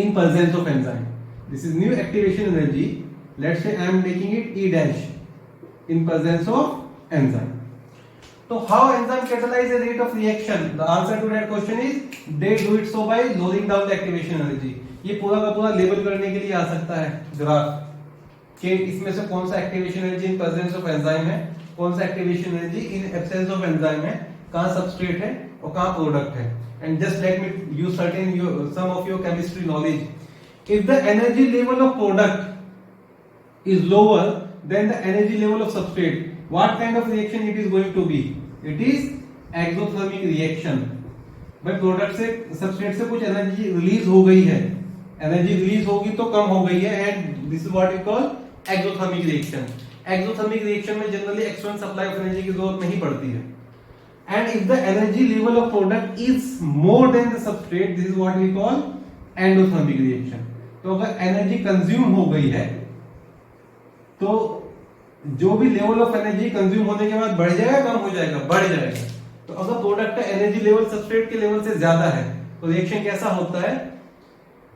in presence of enzyme. This is new activation energy. Let's say I am taking it E dash in presence of enzyme. So how enzyme catalyze a rate of reaction? The answer to that question is they do it so by lowering down the activation energy. ये पूरा का पूरा label करने के लिए आ सकता है graph कि इसमें से कौन सा activation energy in presence of enzyme है, कौन सा activation energy in absence of enzyme है, कहां सबस्ट्रेट है और कहां प्रोडक्ट है. And just let me use some of your chemistry knowledge. If the energy level of product is lower than the energy level of substrate, what kind of reaction it is going to be? It is exothermic reaction. भाई product से substrate से कुछ energy release हो गई है, energy release होगी तो कम हो गई है, and this is what we call exothermic reaction. Exothermic reaction में generally external supply of energy की जरूरत नहीं पड़ती है। And if the energy level of product is more than the substrate, this is what we call endothermic reaction. तो अगर energy consume हो गई है तो जो भी लेवल ऑफ एनर्जी कंज्यूम होने के बाद बढ़ जाएगा, कम हो जाएगा, बढ़ जाएगा। तो अगर प्रोडक्ट का एनर्जी लेवल सबस्ट्रेट के लेवल से ज्यादा है तो रिएक्शन कैसा होता है?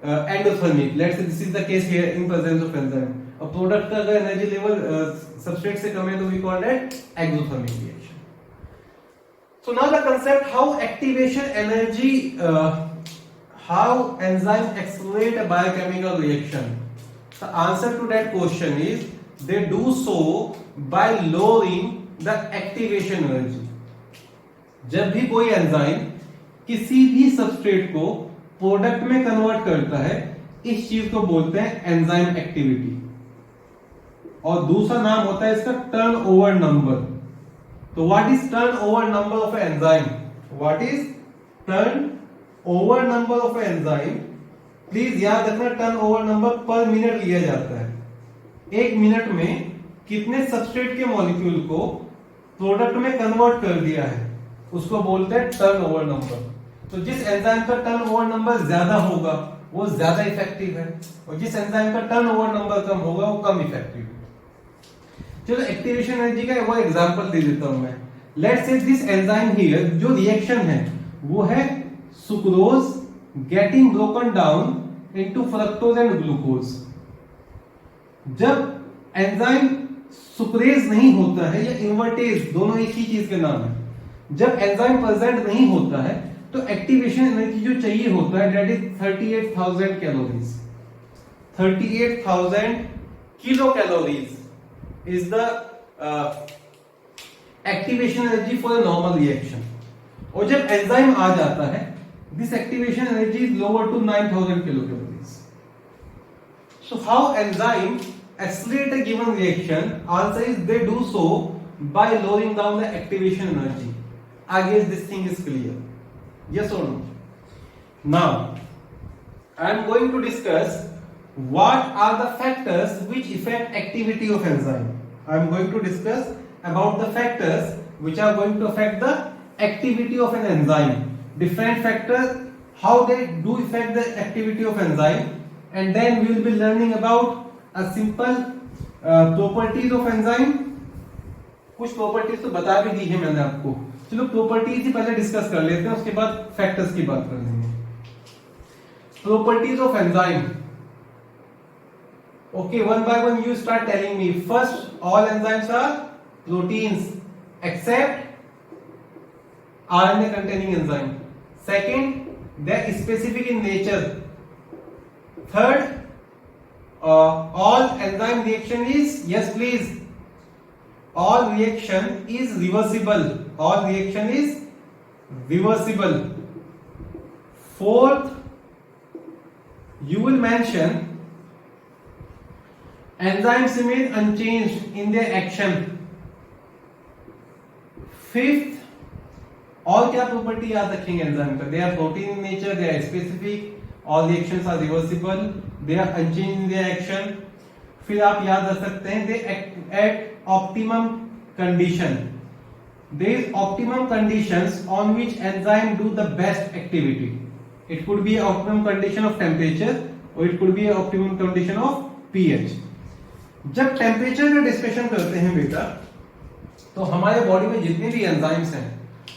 Endothermic. Let's say this is the case here in presence of enzyme. और प्रोडक्ट का अगर एनर्जी लेवल सबस्ट्रेट से कम है तो we call that exothermic reaction. So now the concept how activation energy, how enzyme accelerate a biochemical reaction. The answer to that question is they do so by lowering the activation energy. जब भी कोई enzyme किसी भी substrate को product में convert करता है, इस चीज को बोलते हैं एंजाइम एक्टिविटी। और दूसरा नाम होता है इसका टर्नओवर नंबर। तो what is turnover number of enzyme? What is turn over number of enzyme? Please याद रखना, टर्न ओवर नंबर पर मिनट लिया जाता है। एक मिनट में कितने सबस्ट्रेट के मॉलिक्यूल को प्रोडक्ट में कन्वर्ट कर दिया है उसको बोलते हैं टर्न ओवर नंबर। तो जिस एंजाइम का टर्न ओवर नंबर ज्यादा होगा वो ज्यादा इफेक्टिव है, और जिस एंजाइम का टर्न ओवर नंबर कम होगा वो कम इफेक्टिव है। चलो एक्टिवेशन एनर्जी का वो एग्जांपल दे देता हूं मैं। Let's say this enzyme here, जो रिएक्शन है वो है sucrose getting broken down into fructose and glucose. जब एंजाइम सुक्रेज नहीं होता है या इन्वर्टेज, दोनों एक ही चीज के नाम है, जब एंजाइम प्रेजेंट नहीं होता है तो एक्टिवेशन एनर्जी जो चाहिए होता है that is 38,000 calories. 38,000 kilo calories is the activation energy for a normal reaction. और जब एंजाइम आ जाता है this activation energy is lower to 9,000 kilocalories. So how enzyme accelerate a given reaction? Answer is they do so by lowering down the activation energy. I guess this thing is clear. Yes or no? Now I am going to discuss what are the factors which affect activity of enzyme. I am going to discuss about the factors which are going to affect the activity of an enzyme. Different factors, how they do affect the activity of enzyme, and then we will be learning about a simple properties of enzyme. कुछ properties तो बता भी दी है मैंने आपको। चलो properties ही पहले discuss कर लेते हैं, उसके बाद factors की बात कर लेंगे। Properties of enzyme. Okay, one by one you start telling me. First, all enzymes are proteins except RNA containing enzyme. Second, they are specific in nature. Third, all enzyme reaction is, yes please, all reaction is reversible. All reaction is reversible. Fourth, you will mention enzymes remain unchanged in their action. Fifth, और क्या property याद रखेंगे enzyme का? They are protein in nature, they are specific, all reactions are reversible, they are unchanged in their action. फिर आप याद रख सकते हैं they act at optimum condition. There is optimum conditions on which enzyme do the best activity. It could be optimum condition of temperature और it could be optimum condition of pH. जब temperature का discussion करते हैं बेटा, तो हमारे body में जितने भी एंजाइम्स हैं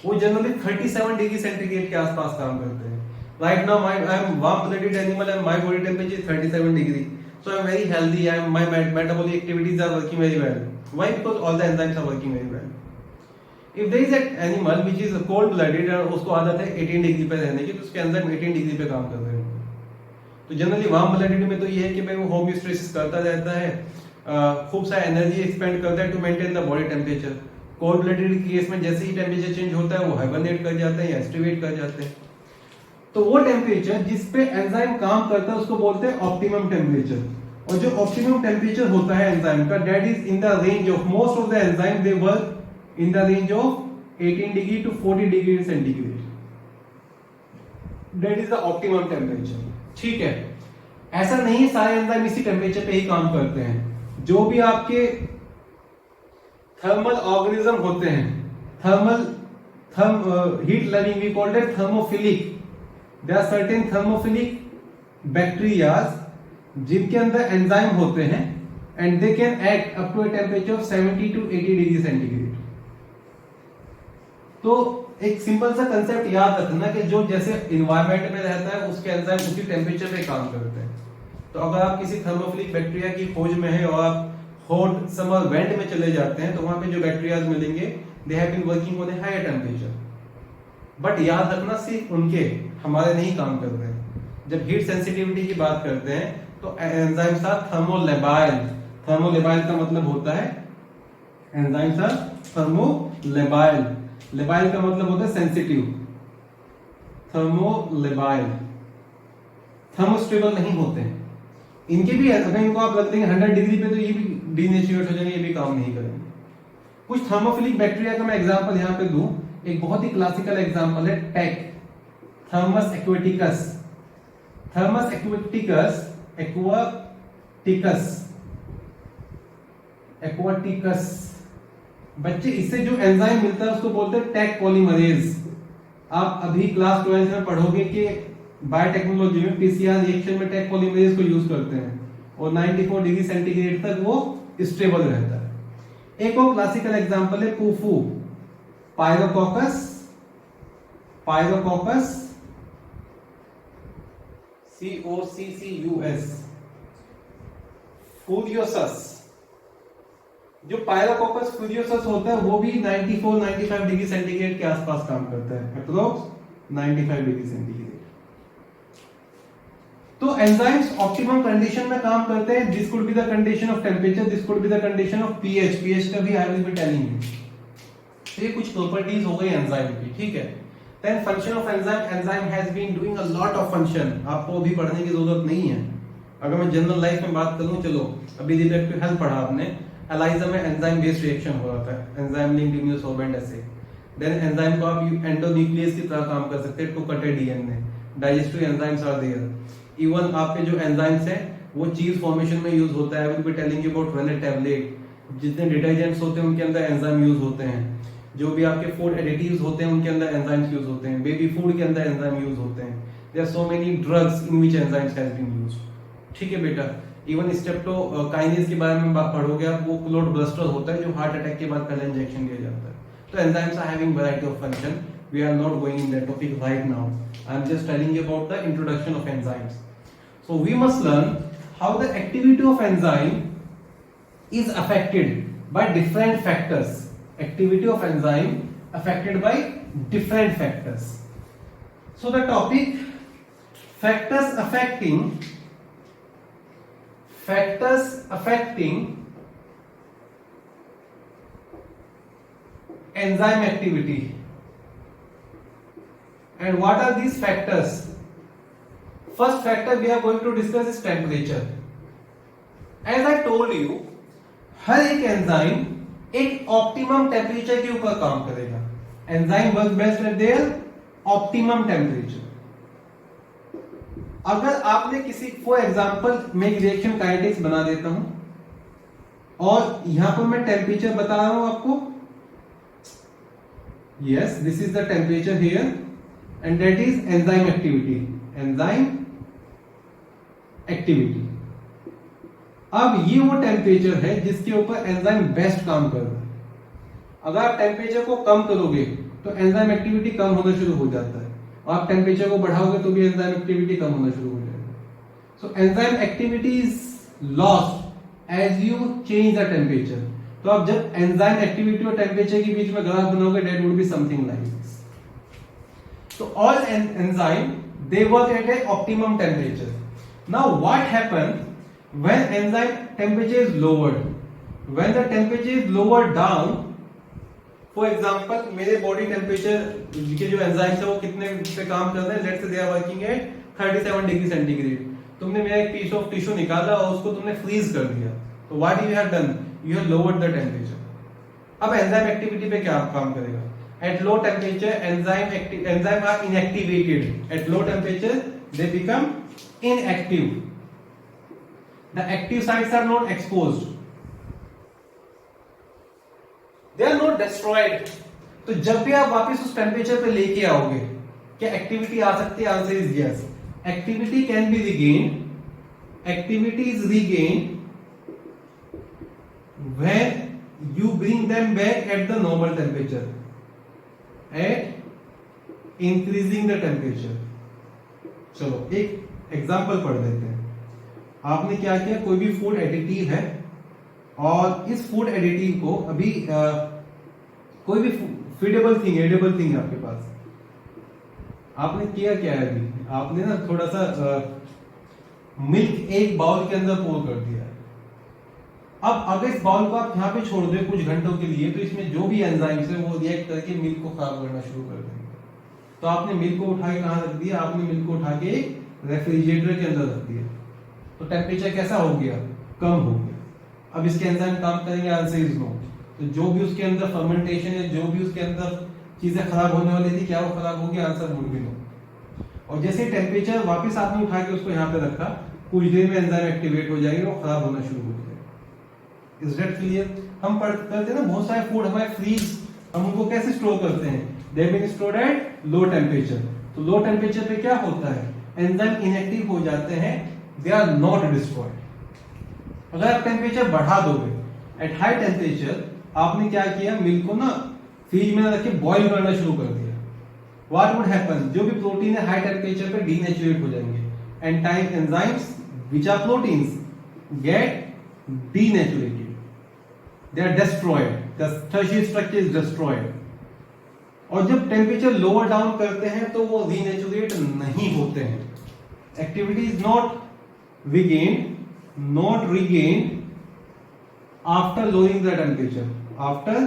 वो जनरली 37 डिग्री सेंटीग्रेड के आसपास काम करते हैं। Right now I am warm blooded animal and my body temperature is 37 degree, so I am very healthy, I am my metabolic activities are working very well. Why? Because all the enzymes are working very well. If there is an animal which is cold blooded और उसको आदत है 18 degree पे रहने की, तो उसके enzyme 18 degree पे काम कर रहे हैं। तो जनरली वार्म ब्लडेड में तो ये है कि भाई वो होमियोस्टेसिस करता रहता है, खूब सारा एनर्जी एक्सपेंड करता है to maintain the body temperature. Cold blooded case में जैसे ही टेम्परेचर चेंज होता है वो हाइबरनेट कर जाते हैं या एक्टिवेट कर जाते हैं। तो वो टेम्परेचर जिस पे एंजाइम काम करता है उसको बोलते हैं ऑप्टिमम टेम्परेचर। और जो ऑप्टिमम टेम्परेचर होता है एंजाइम का, that is in the range of most of the enzyme they work in the range of 18 degree to 40 degree centigrade. That is the optimum temperature. ठीक है, ऐसा नहीं सारे एंजाइम इसी टेम्परेचर पे ही काम करते हैं। जो भी आपके थर्मल ऑर्गेनिज्म होते हैं, heat loving, we called it thermophilic. There are certain thermophilic bacterias जिनके अंदर एंजाइम होते हैं and they can act up to a temperature of 70 to 80 degree centigrade. तो एक सिंपल सा कंसेप्ट याद रखना कि जो जैसे इन्वायरमेंट में रहता है उसके एंजाइम उसी टेम्परेचर पे काम करते हैं। तो अगर आप किसी थर्मोफिलिक बैक्टीरिया की खोज में है और आप हॉट समर वेंट में चले जाते हैं तो वहां पे जो बैक्टीरियाज मिलेंगे they have been working on a higher temperature. But याद रखना सिर्फ उनके, हमारे नहीं काम करते हैं। जब हीट सेंसिटिविटी की बात करते हैं तो एंजाइम्स आर थर्मोलेबाइल। थर्मोलेबाइल का मतलब होता है एंजाइम्स आर थर्मोलेबाइल। लेबाइल का मतलब होता है सेंसिटिव। थर्मोलेबाइल थर्मोस्टेबल नहीं होते हैं। इनके भी अगर इनको आप रख देंगे 100 डिग्री पे तो ये भी डीनेचुरेट हो जाएंगे, ये भी काम नहीं करेंगे। कुछ थर्मोफिलिक बैक्टीरिया का मैं एग्जांपल यहां पे दूं। एक बहुत ही क्लासिकल एग्जांपल है take, Thermus aquaticus. Thermus aquaticus, aquaticus बच्चे, इससे जो एंजाइम मिलता है उसको बोलते हैं टेक पॉलीमरेज। आप अभी क्लास 12 में पढ़ोगे कि बायोटेक्नोलॉजी में पीसीआर रिएक्शन में टेक पॉलीमरेज को यूज करते हैं और 94 डिग्री सेंटीग्रेड तक वो स्टेबल रहता है। एक और क्लासिकल एग्जांपल है पूफू, पायरोकोकस, COCCUS, फूरियोसस। जो पायरोकोकस फ्यूरियोसस होता है वो भी 94-95 डिग्री सेंटीग्रेड के आसपास काम करता है, अप्रोक्स 95 डिग्री सेंटीग्रेड। तो एंजाइम्स ऑप्टिमम कंडीशन में काम करते हैं। This could be the condition of temperature, this could be the condition of pH का भी आई विल बी टेलिंग यू। तो ये कुछ प्रॉपर्टीज हो गई एंजाइम की, ठीक है। Then function of enzyme has been doing a lot of function. आपको अभी पढ़ने की जरूरत नहीं है। अगर मैं जनरल लाइफ में बात करूं, चलो अभी रिएक्टिव हेल्थ पढ़ा आपने, एलाइजा में एंजाइम बेस्ड रिएक्शन हो रहा था, एंजाइम लिंक्ड इम्यूनोसॉर्बेंट ऐसे। देन एंजाइम को आप एंडोन्यूक्लियस की तरह काम कर सकते हैं to cut a DNA. Digestive enzymes are there. Even आपके जो एंजाइम्स हैं वो चीज फॉर्मेशन में यूज होता है। I will be telling you about rennet tablet. जितने डिटर्जेंट्स होते हैं उनके अंदर एंजाइम यूज होते हैं। जो भी आपके फूड एडिटिव्स होते हैं उनके अंदर एंजाइम्स यूज होते हैं। बेबी फूड के अंदर एंजाइम यूज होते हैं। There are so many drugs in which enzymes has been used, ठीक है बेटा। इवन स्ट्रेप्टोकाइनेज के बारे में पढ़ोगे आप, वो क्लोट ब्लस्टर होता है जो हार्ट अटैक के बाद पहले इंजेक्शन दिया जाता है। तो enzymes are having variety of function. We are not going in that topic right now. I am just telling you about the introduction of enzymes. So we must learn how the activity of enzyme is affected by different factors. Activity of enzyme affected by different factors. So the topic factors affecting enzyme activity. And what are these factors? First factor we are going to discuss is temperature. As I told you, हर एक enzyme एक optimum temperature के ऊपर काम करेगा. Enzyme work best at there optimum temperature. अगर आपने किसी, for example मैं एक रिएक्शन काइनेटिक्स बना देता हूं और यहां पर मैं टेम्परेचर बता रहा हूं आपको. Yes, this is the temperature here and that is enzyme activity. Enzyme activity. अब ये वो टेम्परेचर है जिसके ऊपर एंजाइम बेस्ट काम कर रहा है. अगर आप टेम्परेचर को कम करोगे तो एंजाइम एक्टिविटी कम होना शुरू हो जाता है, और आप टेम्परेचर को बढ़ाओगे तो भी एंजाइम एक्टिविटी कम होना शुरू हो जाएगा. So enzyme activity is lost as you change the temperature. तो आप जब एंजाइम एक्टिविटी और टेम्परेचर के बीच में ग्राफ बनाओगे, that would be something like this. So all enzyme, they work at an optimum temperature. Now what happens when enzyme temperature is lowered? When the temperature is lowered down, for example, मेरे body temperature के जो enzymes है वो कितने पे काम कर रहे हैं? Let's say they are working at 37 degree centigrade. तुमने मेरा एक piece of tissue निकाला और उसको तुमने freeze कर दिया. तो what you have done? You have lowered the temperature. अब enzyme activity पे क्या काम करेगा? At low temperature, enzyme are inactivated. At low temperature, they become inactive. The active sites are not exposed. They are not destroyed. तो जब भी आप वापस उस टेम्परेचर पे लेके आओगे, क्या एक्टिविटी आ सकती है? Answer is yes. Activity can be regained, activity is regained when you bring them back at the normal temperature, at increasing the temperature। चलो एक एग्जांपल पढ़ देते हैं। आपने क्या किया, कोई भी फूड एडिटिव है और इस फूड एडिटिव को अभी कोई भी फीडेबल थिंग, एडेबल थिंग है आपके पास, आपने किया क्या है, अभी आपने ना थोड़ा सा मिल्क एक बाउल के अंदर पोर कर दिया है। अब अगर इस बाउल को आप यहाँ पे छोड़ दें कुछ घंटों के लिए, तो इसमें जो भी एंजाइम्स है वो रिएक्ट करके मिल्क को खराब करना शुरू कर देंगे। तो आपने मिल्क को उठा के कहाँ रख दिया? आपने मिल्क को उठा के रेफ्रिजरेटर के अंदर रख दिया। तो टेम्परेचर कैसा हो गया? कम हो गया। अब इसके एंजाइम काम करेंगे? Answer is no. तो जो भी उसके अंदर फर्मेंटेशन है, जो भी उसके अंदर चीजें खराब होने वाली थी, क्या वो खराब होगी? Answer would be no. और जैसे टेम्परेचर वापस आपने उठा के उसको यहाँ पे रखा, कुछ देर में एंजाइम एक्टिवेट हो जाएंगे और खराब होना शुरू हो जाएगा। Is that clear? हम करते हैं ना बहुत सारे फूड हमारे फ्रीज, हम उनको कैसे स्टोर करते हैं? They been stored at low temperature. तो लो टेम्परेचर पे क्या होता है? एंजाइम इनएक्टिव हो जाते हैं, दे आर नॉट डिस्ट्रॉयड। अगर आप टेम्परेचर बढ़ा दोगे एट हाई टेम्परेचर, आपने क्या किया, मिल्क को ना फ्रीज में रख के बॉइल करना शुरू कर दिया, व्हाट वुड हैपन? जो भी प्रोटीन है हाई टेम्परेचर पे डीनेचुरेट हो जाएंगे, and time enzymes which are proteins get denatured, they are destroyed, the tertiary structure is destroyed। और जब टेम्परेचर लोअर डाउन करते हैं तो वो रीनेचुरेट नहीं होते हैं। Activity is not regained after lowering the temperature, after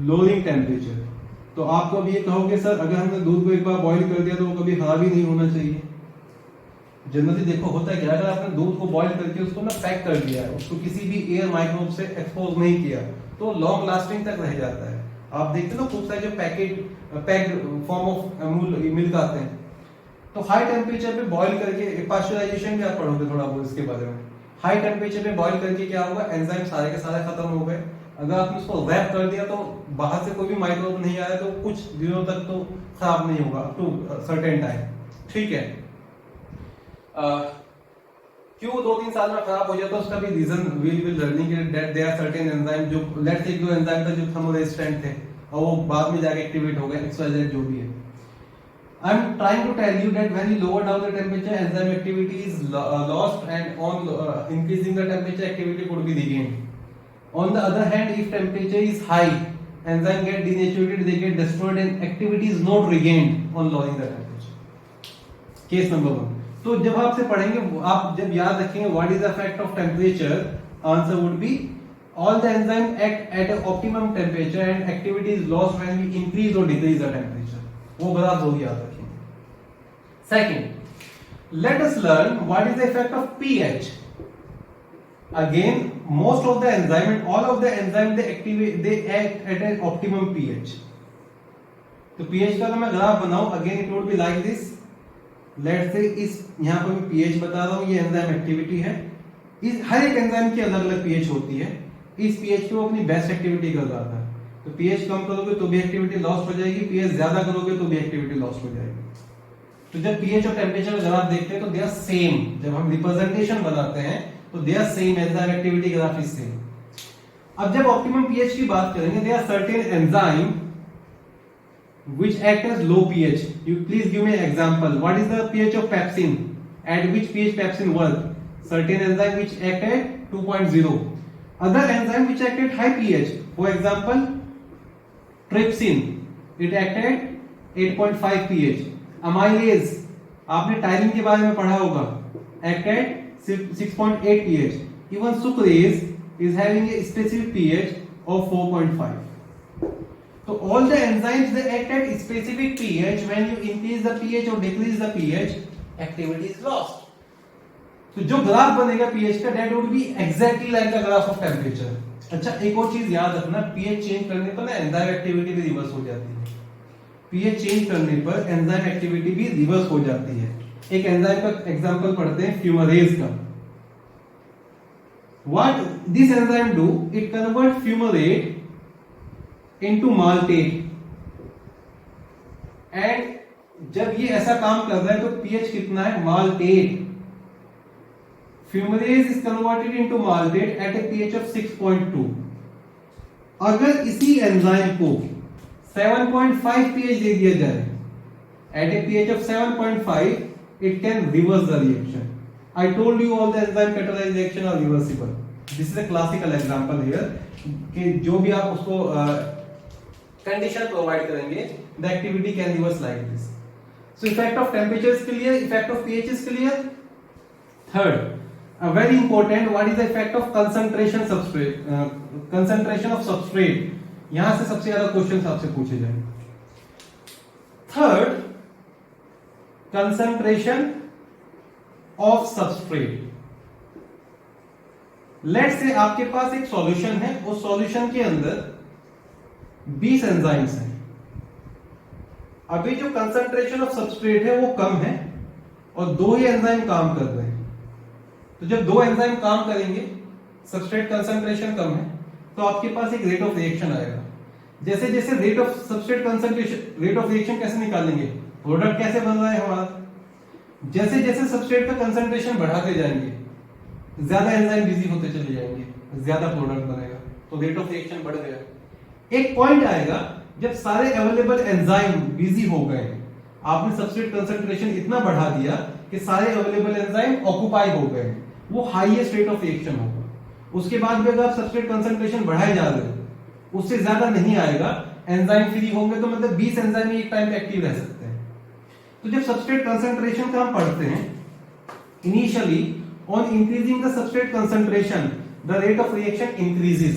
lowering temperature। तो आप कभी ये कहोगे सर अगर हमने दूध को एक बार बॉईल कर दिया तो वो कभी खराब ही नहीं होना चाहिए। जनरली देखो होता है क्या, अगर आपने दूध को बॉईल करके उसको ना पैक कर दिया है, उसको किसी भी एयर माइक्रोब से एक्सपोज नहीं किया, तो लॉन्ग लास्टिंग तक रह जाता है। आप देखते हो ना खूब सारे जो packed form of Amul milk आते हैं, तो हाई टेम्परेचर पे बॉईल करके, पास्चराइजेशन भी आप पढ़ोगे थोड़ा बहुत इसके बारे में। हाई टेम्परेचर पे बॉईल करके क्या होगा, एंजाइम सारे के सारे खत्म हो गए। अगर आपने उसको रैप कर दिया तो बाहर से कोई भी माइक्रोब नहीं आया, तो कुछ दिनों तक तो खराब नहीं होगा, अप टू सर्टेन टाइम। ठीक है, क्यों 2-3 साल में खराब हो जाता है उसका भी reason will learning that there are certain enzyme, जो लेट्स से जो एंजाइम था जो थर्मो रेजिस्टेंट थे और वो बाद में जाके एक्टिवेट हो गए, एक्सवाइजेड जो भी है। I am trying to tell you that when you lower down the temperature enzyme activity is lost and on increasing the temperature activity could be regained. On the other hand if temperature is high enzyme get denatured, they get destroyed and activity is not regained on lowering the temperature. Case number 1। तो जब आपसे पढ़ेंगे, आप जब याद रखेंगे what is the effect of temperature, answer would be all the enzyme act at a optimum temperature and activity is lost when we increase और decrease the temperature. वो ग्राफ जरूर याद रखेंगे। Second, let us learn what is the effect of pH. Again most of the enzyme and all of the enzyme they act at an optimum pH. तो pH का अगर मैं graph बनाऊं, again it would be like this. Let's say इस यहाँ पर मैं pH बता रहा हूँ, ये एंजाइम एक्टिविटी है। इस हर एक एंजाइम की अलग अलग पीएच होती है। इस पीएच को अपनी बेस्ट एक्टिविटी कर रहा था, तो पीएच कम करोगे तो भी एक्टिविटी लॉस्ट हो जाएगी, पीएच ज्यादा करोगे तो भी एक्टिविटी लॉस्ट हो जाएगी। तो जब पीएच और टेम्परेचर ग्राफ देखते हैं तो दे आर सेम। जब हम रिप्रेजेंटेशन बनाते हैं तो they are same, enzyme activity graph is same. अब जब ऑप्टिमम पीएच की बात करेंगे, they are certain enzyme which act as low pH. You please give me an example. What is the pH of pepsin? At which pH pepsin work? Certain enzyme which act at 2.0. Other enzyme which act at high pH. For example, trypsin. It act at 8.5 pH. Amylase. आपने टायरिन के बारे में पढ़ा होगा. Act at 6.8 pH. Even sucrase is having a specific pH of 4.5. So all the enzymes they act at specific pH. When you increase the pH or decrease the pH, activity is lost. तो जो graph बनेगा pH का, that would be exactly like the graph of temperature. अच्छा, एक और चीज याद रखना, pH चेंज करने पर ना एंजाइम एक्टिविटी भी रिवर्स हो जाती है। pH चेंज करने पर एंजाइम एक्टिविटी भी रिवर्स हो जाती है। एक एंजाइम का एग्जांपल पढ़ते हैं, फ्यूमरेज का। What this enzyme do? It convert fumarate into maltate, and जब ये ऐसा काम कर रहा है तो pH कितना है, maltate. Fumarase is converted into maltate at a pH of 6.2. अगर इसी एंजाइम को 7.5 pH दे दिया जाए, at a pH of 7.5, it can reverse the reaction. I told you all the enzyme catalyzed reaction are reversible. This is a classical example here कि जो भी आप उसको कंडीशन प्रोवाइड करेंगे, the activity can reverse like this. So effect of temperature is clear, effect of pH is clear. Third, very important, what is the effect of concentration substrate? Concentration of substrate. यहां से सबसे ज्यादा question आपसे पूछे जाएंगे. Third, concentration of substrate. Let's say आपके पास एक solution है, उस सॉल्यूशन के अंदर 20 एंजाइम्स हैं. अभी जो कंसंट्रेशन ऑफ सबस्ट्रेट है वो कम है और 2 ही एंजाइम काम कर रहे हैं. तो जब 2 एंजाइम काम करेंगे, सबस्ट्रेट कंसंट्रेशन कम है, तो आपके पास एक रेट ऑफ रिएक्शन आएगा. जैसे जैसे rate of substrate concentration, rate of reaction कैसे निकालेंगे, प्रोडक्ट कैसे बन रहा है हमारा, जैसे जैसे सबस्ट्रेट का कंसंट्रेशन बढ़ाते जाएंगे, ज्यादा एंजाइम बिजी होते चले जाएंगे, ज्यादा प्रोडक्ट बनेगा, तो रेट ऑफ रिएक्शन बढ़ गया. एक पॉइंट आएगा जब सारे अवेलेबल एंजाइम बिजी हो गए, आपने सबस्ट्रेट कंसंट्रेशन इतना बढ़ा दिया कि सारे अवेलेबल एंजाइम ऑक्युपाई हो गए, वो हाईएस्ट रेट ऑफ रिएक्शन होगा. उसके बाद भी अगर आप सबस्ट्रेट कंसंट्रेशन बढ़ाए जा रहे हो, उससे ज्यादा नहीं आएगा, एंजाइम फ्री होंगे, तो मतलब 20 एंजाइम एक टाइम पे एक्टिव रह सकते हैं. तो जब सबस्ट्रेट कंसंट्रेशन का हम पढ़ते हैं, initially on increasing the substrate concentration the rate of reaction increases.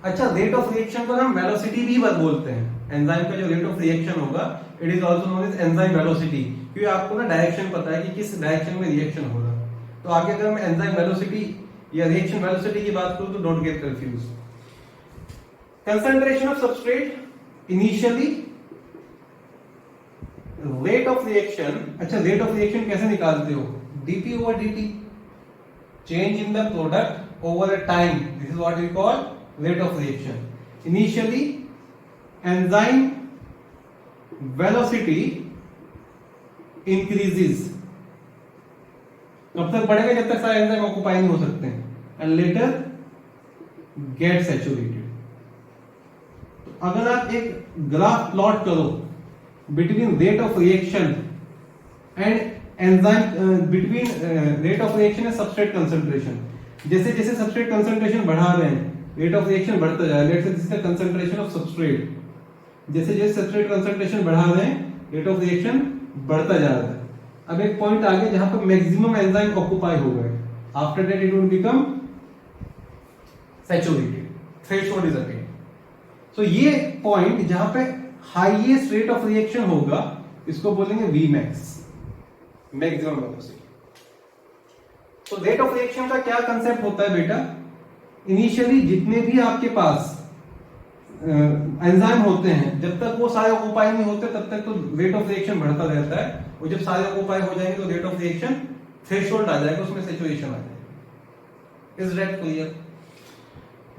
अच्छा, रेट ऑफ रिएक्शन को हम वेलोसिटी भी बोलते हैं. एंजाइम का जो रेट ऑफ रिएक्शन होगा, it is also known as enzyme velocity, क्योंकि आपको ना डायरेक्शन पता है कि किस डायरेक्शन में रिएक्शन होगा. तो आगे अगर मैं एंजाइम वेलोसिटी या रिएक्शन वेलोसिटी की बात करूं तो don't get confuse. Concentration of substrate initially, rate of reaction. अच्छा, रेट ऑफ रिएक्शन कैसे निकालते हो, dP over dt, change in the product over a time. This is what we call rate of reaction. Initially, enzyme velocity increases. कब तक बढ़ेगा, जब तक सारे एंजाइम ऑक्युपाई नहीं हो सकते हैं, and later get saturated. तो अगर आप एक ग्राफ प्लॉट करो between rate of reaction and enzyme, between rate of reaction and substrate concentration, जैसे जैसे सबस्ट्रेट कंसंट्रेशन बढ़ा रहे हैं, रेट ऑफ रिएक्शन बढ़ता जा रहा है. Let's say this is the concentration of substrate, जैसे जैसे सबस्ट्रेट कंसंट्रेशन बढ़ा रहे हैं, रेट ऑफ रिएक्शन बढ़ता जा रहा है. अब एक पॉइंट आ गया जहां पर मैक्सिमम एंजाइम ऑक्युपाई हो गए, after that it will become saturated, threshold is attained. So ये पॉइंट जहां पे हाईएस्ट रेट ऑफ रिएक्शन होगा, इसको बोलेंगे Vmax, मैक्सिमम वेलोसिटी. तो रेट ऑफ रिएक्शन का क्या कंसेप्ट होता है बेटा, इनिशियली जितने भी आपके पास एंजाइम होते हैं, जब तक वो सारे ऑक्युपाई नहीं होते तब तक तो रेट ऑफ रिएक्शन बढ़ता रहता है, और जब सारे ऑक्युपाई हो जाएंगे तो रेट ऑफ रिएक्शन थ्रेशोल्ड आ जाएगा, उसमें सैचुरेशन आ जाएगा. Is that clear?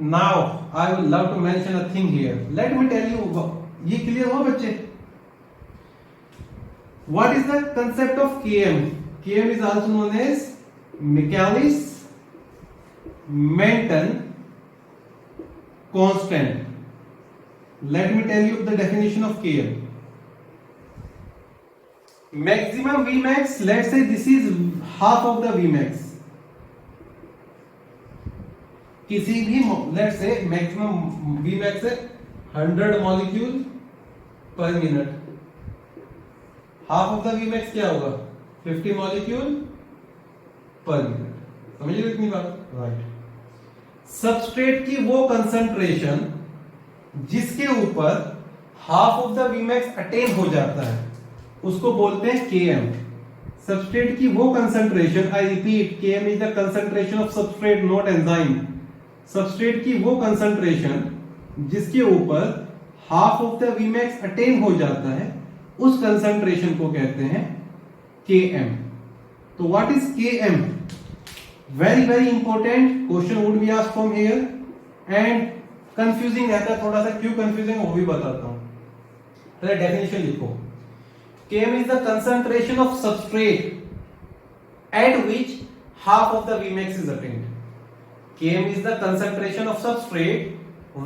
Now I would love to mention a thing here. Let me tell you, ये क्लियर हो बच्चे? What is the concept of Km? Km is also known as Michaelis-Menten constant. Let me tell you the definition of Km. Maximum Vmax, let's say this is half of the Vmax. किसी भी let's say maximum Vmax है 100 molecule per minute. Half of the Vmax क्या होगा, 50 molecule per minute. समझ लो इतनी बात, right. Substrate की वो कंसंट्रेशन जिसके ऊपर half of the Vmax attain हो जाता है, उसको बोलते हैं Km. सबस्ट्रेट की वो concentration, I repeat, Km is the concentration of substrate, not enzyme. Substrate की वो कंसंट्रेशन जिसके ऊपर half of the Vmax attain हो जाता है, उस कंसंट्रेशन को कहते हैं Km. तो what is Km? Very very important question would be asked from here. And confusing रहता है थोड़ा सा, क्यों कंफ्यूजिंग वो भी बताता हूं। पहले डेफिनेशन लिखो। Km is the concentration of substrate at which half of the Vmax is attained. Km is the concentration of substrate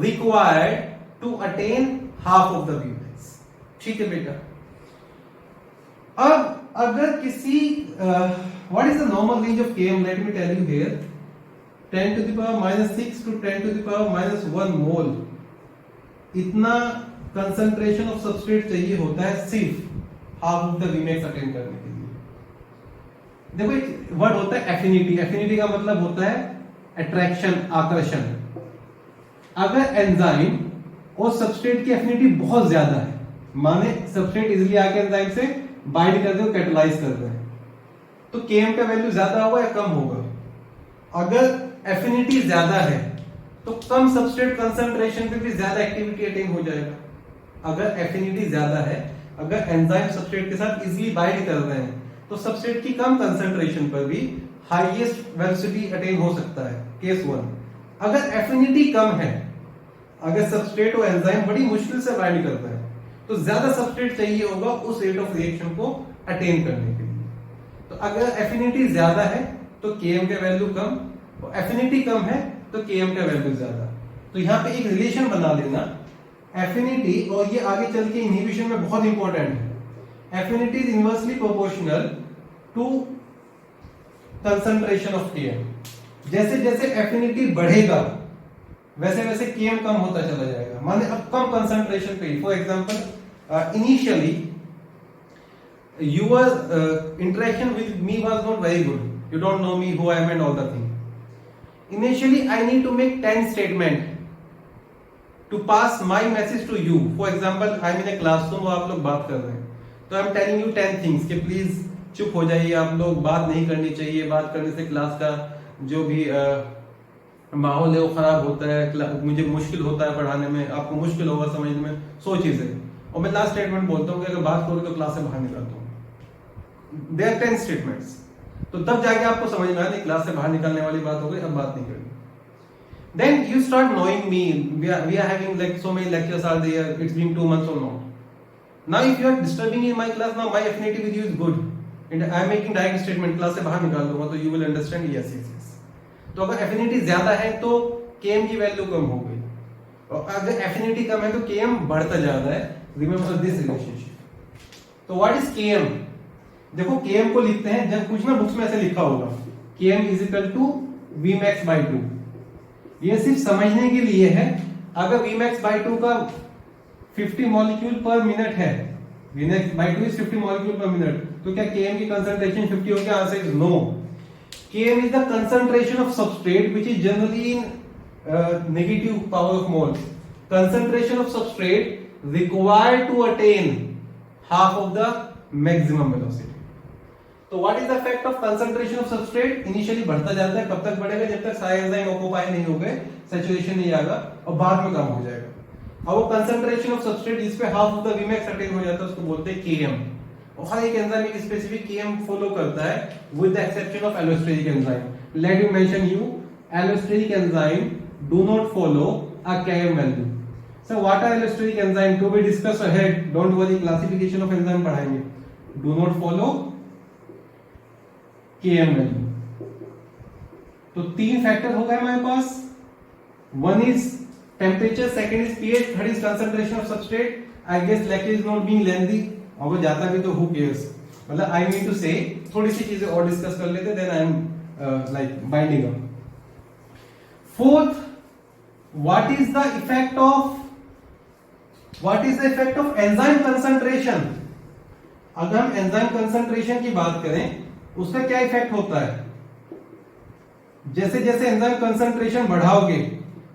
required to attain half of the Vmax. ठीक है बेटा। अब अगर किसी what is the normal range of Km? Let me tell you here. 10 to the power minus 6 to 10 to the power minus 1 mole, इतना concentration of substrate चाहिए होता है सिर्फ half of the Vmax attain करने के लिए। देखो एक वर्ड होता है एफिनिटी। एफिनिटी का मतलब होता है अट्रैक्शन, आकर्षण। अगर एंजाइम और सबस्ट्रेट की एफिनिटी बहुत ज्यादा है, माने सबस्ट्रेट इजीली आके एंजाइम से बाइंड कर दे, कैटलाइज कर दे, तो Km का वैल्यू ज्यादा होगा या कम होगा? अगर एफिनिटी ज्यादा है तो कम सबस्ट्रेट कंसंट्रेशन पे भी ज्यादा एक्टिविटी अटेन हो जाएगा। अगर एफिनिटी ज्यादा है, अगर एंजाइम सबस्ट्रेट के साथ इजीली बाइंड कर रहे हैं, तो सबस्ट्रेट की कम कंसंट्रेशन पर भी हाईएस्ट वेलोसिटी अटेन हो सकता है। केस 1। अगर एफिनिटी कम है, अगर सबस्ट्रेट और एंजाइम बड़ी मुश्किल से बाइंड करता है, तो ज्यादा सबस्ट्रेट चाहिए होगा उस रेट ऑफ रिएक्शन को अटेन करने के लिए। तो अगर एफिनिटी ज्यादा है तो Km का वैल्यू कम, और एफिनिटी कम है तो Km का वैल्यू ज्यादा। तो यहाँ पे एक रिलेशन बना लेना, एफिनिटी, और ये आगे चल के इनहिबिशन में बहुत इंपॉर्टेंट है। Affinity is inversely proportional to concentration of Km। जैसे जैसे एफिनिटी बढ़ेगा वैसे वैसे Km कम होता चला जाएगा। माने अब कम कंसंट्रेशन पे, for example initially your interaction with me was not very good. You don't know me, who I am and all the thing. Initially I need to make 10 statement to pass my message to you. For example, I am in a classroom और आप लोग बात कर रहे हैं, तो I am telling you 10 things कि please चुप हो जाइए, आप लोग बात नहीं करनी चाहिए, बात करने से क्लास का जो भी माहौल है वो खराब होता है, मुझे मुश्किल होता है पढ़ाने में, आपको मुश्किल होगा समझने में, 100 चीजें। और मैं लास्ट स्टेटमेंट बोलता हूँ कि अगर बात करोगे तो क्लास से बाहर निकालता हूँ। There are 10 statements. तो तब जाके आपको समझ में आया नहीं, क्लास से बाहर निकलने वाली बात हो गई, अब बात नहीं करनी। Then you start knowing me. We are having like so many lectures are there. It's been 2 months or not. Now if you are disturbing in my class, now my affinity with you is good. And I am making direct statement, class से बाहर निकाल दूंगा, तो you will understand yes, yes, yes. तो अगर affinity ज्यादा है तो Km की वैल्यू कम हो गई, और अगर affinity कम है तो Km बढ़ता ज्यादा है। Remember this relationship. तो what is Km? देखो Km को लिखते हैं, जब कुछ ना बुक्स में ऐसे लिखा होगा Km is equal to Vmax by 2। ये सिर्फ समझने के लिए है। अगर Vmax by 2 का 50 मॉलिक्यूल पर मिनट है, Vmax by 2 is 50 molecule per minute, तो क्या Km की कंसंट्रेशन 50 हो गया? Answer is no. Km is the concentration of substrate which is generally in negative power of moles. Concentration of substrate required to attain half of the maximum velocity. तो what is the effect of concentration of substrate? Initially बढ़ता जाता है, कब तक बढ़ेगा? जब तक सारे एंजाइम ऑक्यूपाई नहीं हो गए, सैचुरेशन नहीं आएगा, और बाद में कम हो जाएगा। और वो कंसंट्रेशन ऑफ सबस्ट्रेट जिस पे half of the Vmax attain हो जाता है उसको बोलते हैं Km। और हर एक एंजाइम एक स्पेसिफिक Km फॉलो करता है, with the exception of allosteric enzyme. Let me mention you, allosteric enzyme do not follow a Km value. So what are allosteric enzyme? To be discuss ahead, don't worry, classification of enzyme पढ़ाएंगे। Do not follow Km value. तो 3 factor हो गए हमारे पास। 1 is temperature, second is pH, third is concentration of substrate. I guess lecture is not being lengthy, अगर जाता भी तो हु केयर्स, मतलब आई मीन टू से थोड़ी सी चीजें और डिस्कस कर लेते, then I am like binding up. Fourth, what is the effect of enzyme concentration? अगर हम एंजाइम कंसंट्रेशन की बात करें, उसका क्या इफेक्ट होता है? जैसे जैसे एंजाइम कंसंट्रेशन बढ़ाओगे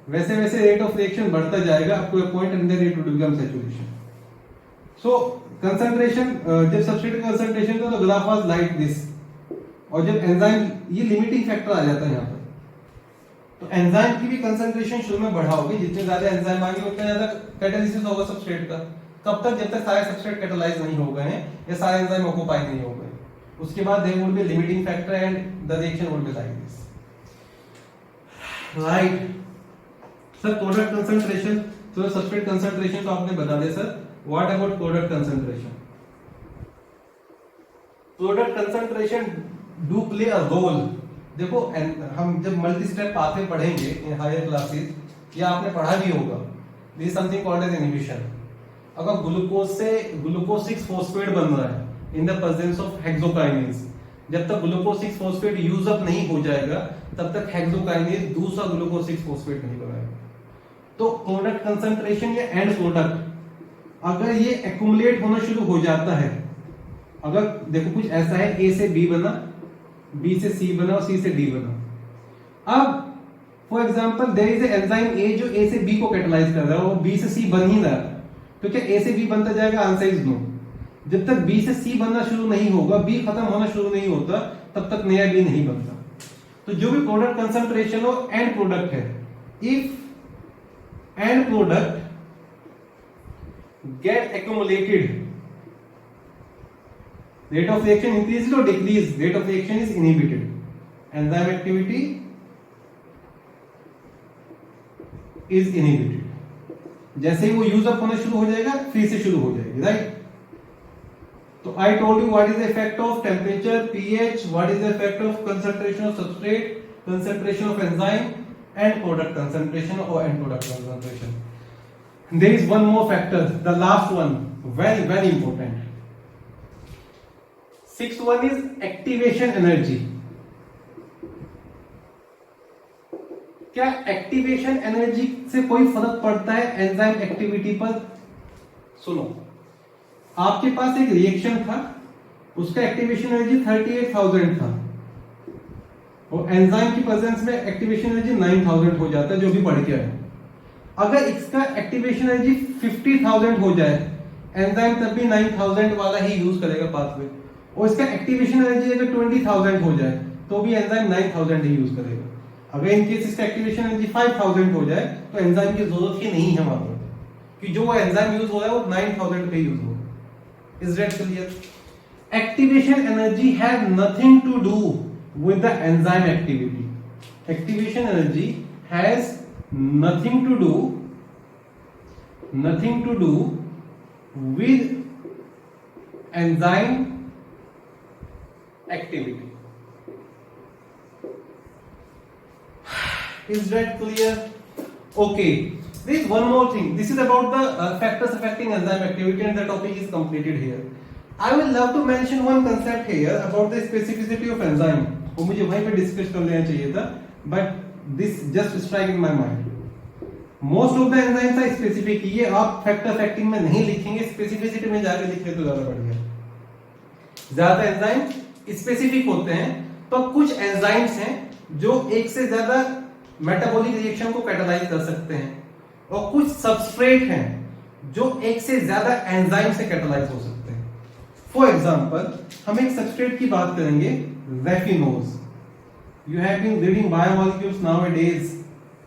वैसे वैसे रेट ऑफ रिएक्शन बढ़ता जाएगा up to a point and then it will become saturation. So concentration, जब सबस्ट्रेट कंसंट्रेशन था तो ग्राफ वाज लाइक दिस, और जब एंजाइम, ये लिमिटिंग फैक्टर आ जाता है यहाँ पर, तो एंजाइम की भी कंसंट्रेशन शुरू में बढ़ाओगे, जितने ज्यादा एंजाइम आएंगे उतना ज्यादा कैटालिसिस होगा सबस्ट्रेट का। कब तक? जब तक सारे सबस्ट्रेट कैटालाइज नहीं हो गए हैं या सारे एंजाइम ऑक्यूपाई नहीं हो गए, उसके बाद there would be limiting factor and the reaction would be like this, right. Sir product concentration, तो सब्सट्रेट कंसंट्रेशन तो आपने बता दिया sir, what about product concentration? Product concentration do play a role. देखो हम जब मल्टी स्टेप पाथवे पढ़ेंगे in higher classes या आपने पढ़ा भी होगा, this is something called as inhibition. अगर ग्लूकोज से ग्लूकोज 6 फॉस्फेट बन रहा है in the presence of hexokinase, जब तक ग्लूकोज 6 फॉस्फेट यूज अप नहीं हो जाएगा तब तक हेक्सोकाइनेज दूसरा ग्लूकोज 6 फॉस्फेट नहीं बनाएगा। तो प्रोडक्ट कंसंट्रेशन या एंड प्रोडक्ट अगर ये एक्यूमुलेट होना शुरू हो जाता है, अगर देखो कुछ ऐसा है, ए से बी बना, बी से सी बना और सी से डी बना। अब for example there is a enzyme A जो ए से बी को कैटालाइज कर रहा है और बी से सी बन ही रहा है, तो क्या ए से बी बनता जाएगा? Answer is no. जब तक बी से सी बनना शुरू नहीं होगा, बी खत्म होना शुरू नहीं होता, तब तक नया बी नहीं बनता। तो जो भी प्रोडक्ट कंसंट्रेशन हो एंड प्रोडक्ट है, if end product get accumulated, rate of reaction increases or decreases, rate of reaction is inhibited, enzyme activity is inhibited। जैसे ही वो यूज अप होना शुरू हो जाएगा फिर से शुरू हो जाएगी, राइट? तो I told you what is the effect of temperature, pH, what is the effect of concentration of substrate, concentration of enzyme end product concentration और end product concentration. There is one more factor, the last one, very very important. 6th one is activation energy। क्या activation energy से कोई फर्क पड़ता है enzyme activity पर? सुनो, आपके पास एक रिएक्शन था, उसका एक्टिवेशन एनर्जी 38,000 था और एंजाइम की प्रेजेंस में एक्टिवेशन एनर्जी 9,000 हो जाता है, जो भी बढ़ गया है। अगर इसका एक्टिवेशन एनर्जी 50,000 हो जाए, एंजाइम तब भी 9,000 वाला ही यूज करेगा पाथवे, और इसका एक्टिवेशन एनर्जी अगर 20,000 हो जाए तो भी एंजाइम 9,000 ही यूज करेगा। अगर इन केस इसका एक्टिवेशन एनर्जी 5,000 हो जाए तो एंजाइम की जरूरत ही नहीं है वहां पर, कि जो वो एंजाइम यूज हो रहा है वो 9,000 पे यूज होगा। Is that clear? Activation energy have nothing to do with the enzyme activity. Activation energy has nothing to do with enzyme activity। Is that clear? Okay, there is one more thing, this is about the factors affecting enzyme activity and the topic is completed here। I will love to mention one concept here about the specificity of enzyme, वो मुझे वहीं पे discuss कर लेना चाहिए था, but this just strike in my mind। most of the enzymes are specific, ये आप factor affecting में नहीं लिखेंगे, specificity में जाके लिखें तो ज्यादा बढ़िया। ज्यादा एंजाइम स्पेसिफिक होते हैं, तो कुछ एंजाइम्स हैं जो एक से ज्यादा मेटाबॉलिक रिएक्शन को कैटालाइज कर सकते हैं, और कुछ सबस्ट्रेट हैं जो एक से ज्यादा एंजाइम से कैटालाइज हो सकते हैं। फॉर एग्जांपल हम एक सबस्ट्रेट की बात करेंगे, raffinose. You have been reading biomolecules nowadays,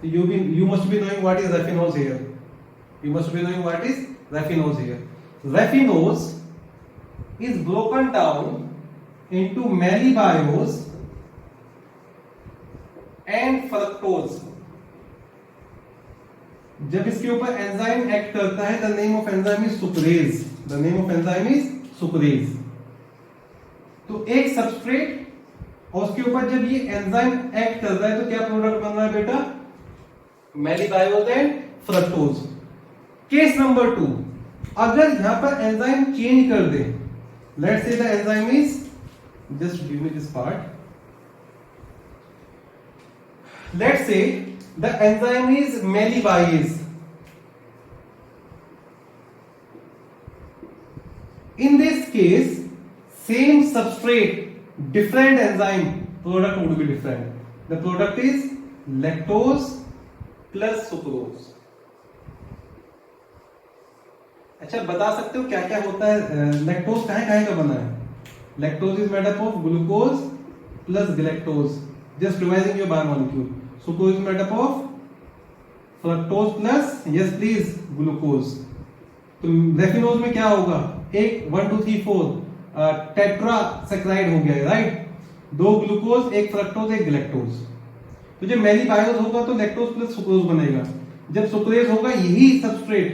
you must be knowing what is raffinose here, you must be knowing what is raffinose here। raffinose is broken down into mallebiose and fructose। जब इसके ऊपर enzyme act करता है, the name of enzyme is sucrase, the name of enzyme is sucrase. तो एक substrate और उसके ऊपर जब ये एंजाइम एक्ट कर रहा है तो क्या प्रोडक्ट बन रहा है बेटा? mallebiose and fructose. Case number 2, अगर यहां पर एंजाइम चेंज कर दे, let's say the enzyme is, just give me this part, let's say the enzyme is mallebiase। in this case same substrate different enzyme, product would be different, the product is lactose plus sucrose। अच्छा, बता सकते हो क्या क्या होता है? Lactose कहां का बना है? Lactose is made up of glucose plus galactose, just revising your biomolecule। Sucrose is made up of fructose plus, yes please, glucose। तो रेफिनोज में क्या होगा? एक 1 2 3 4 टेट्रासैकराइड हो गया, राइट? 2 ग्लूकोज, एक फ्रक्टोज, एक गैलेक्टोज। तो जब मेलीबायोज होगा तो लैक्टोज प्लस सुक्रोज बनेगा। जब सुक्रेज होगा यही सबस्ट्रेट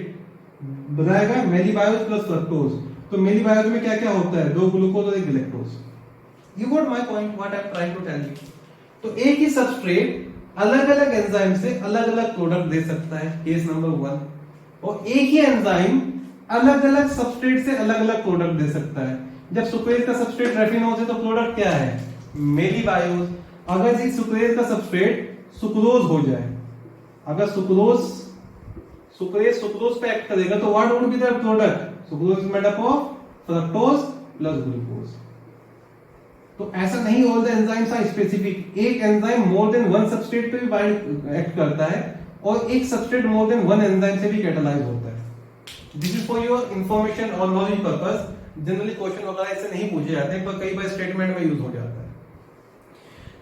बनाएगा मेलीबायोज प्लस फ्रक्टोज। तो मेलीबायोज में क्या क्या होता है, 2 ग्लूकोज और 1 galactose. You got my point, what I am trying to tell you. तो एक ही सबस्ट्रेट अलग अलग एंजाइम से अलग अलग प्रोडक्ट दे सकता है, केस नंबर 1। और एक ही एंजाइम अलग अलग सबस्ट्रेट से अलग अलग प्रोडक्ट दे सकता है। जब सुक्रेज का सबस्ट्रेट रेफिनोज है तो प्रोडक्ट क्या है, मेलीबायोज। अगर इस सुक्रेज का सबस्ट्रेट सुक्रोज हो जाए, अगर सुक्रेज सुक्रोज पे एक्ट करेगा तो what would be the product, sucrose is made up of fructose plus glucose. तो ऐसा नहीं all the enzymes are specific. एक enzyme more than one substrate पे भी बाइंड एक्ट करता है और एक सबस्ट्रेट मोर देन वन एंजाइम से भी कैटालाइज होता है। This is for your information और नॉलेज पर्पस। जनरली क्वेश्चन वगैरह ऐसे नहीं पूछे जाते पर कई बार स्टेटमेंट में यूज हो जाता है।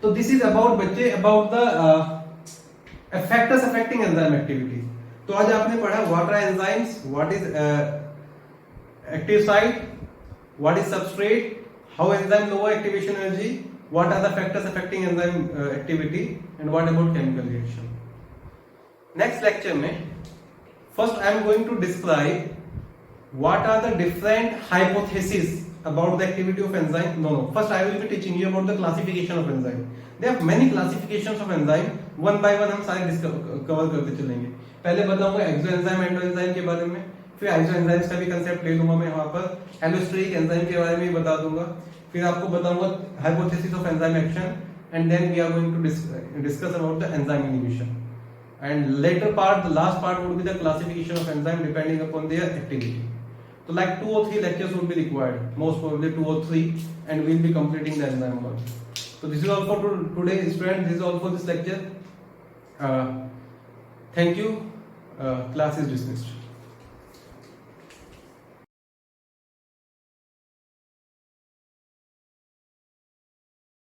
तो दिस इज अबाउट बच्चे about the factors affecting enzyme activity. तो आज आपने पढ़ा what are enzymes, what is active site, what is substrate, how enzyme lower activation energy, what are the factors affecting enzyme activity, and what about chemical reaction. Next lecture में first I am going to describe what are the different hypotheses about the activity of enzyme. No, first I will be teaching you about the classification of enzyme. There are many classifications of enzyme, one by one हम सारे cover करते चलेंगे। पहले बताऊंगा एक्सो enzyme endo enzyme के बारे में, फिर आइसो एंजाइम्स का भी कंसेप्ट ले लूंगा मैं यहाँ पर, एलोस्टेरिक एंजाइम के बारे में भी बता दूंगा, फिर आपको बताऊंगा hypothesis of enzyme action, and then we are going to discuss about the enzyme inhibition, and later part the last part would be the classification of enzyme depending upon their activity. So like 2 or 3 lectures would be required, most probably 2 or 3, and we'll be completing the enzymology. So this is all for today, students. This is all for this lecture. Thank you. Class is dismissed.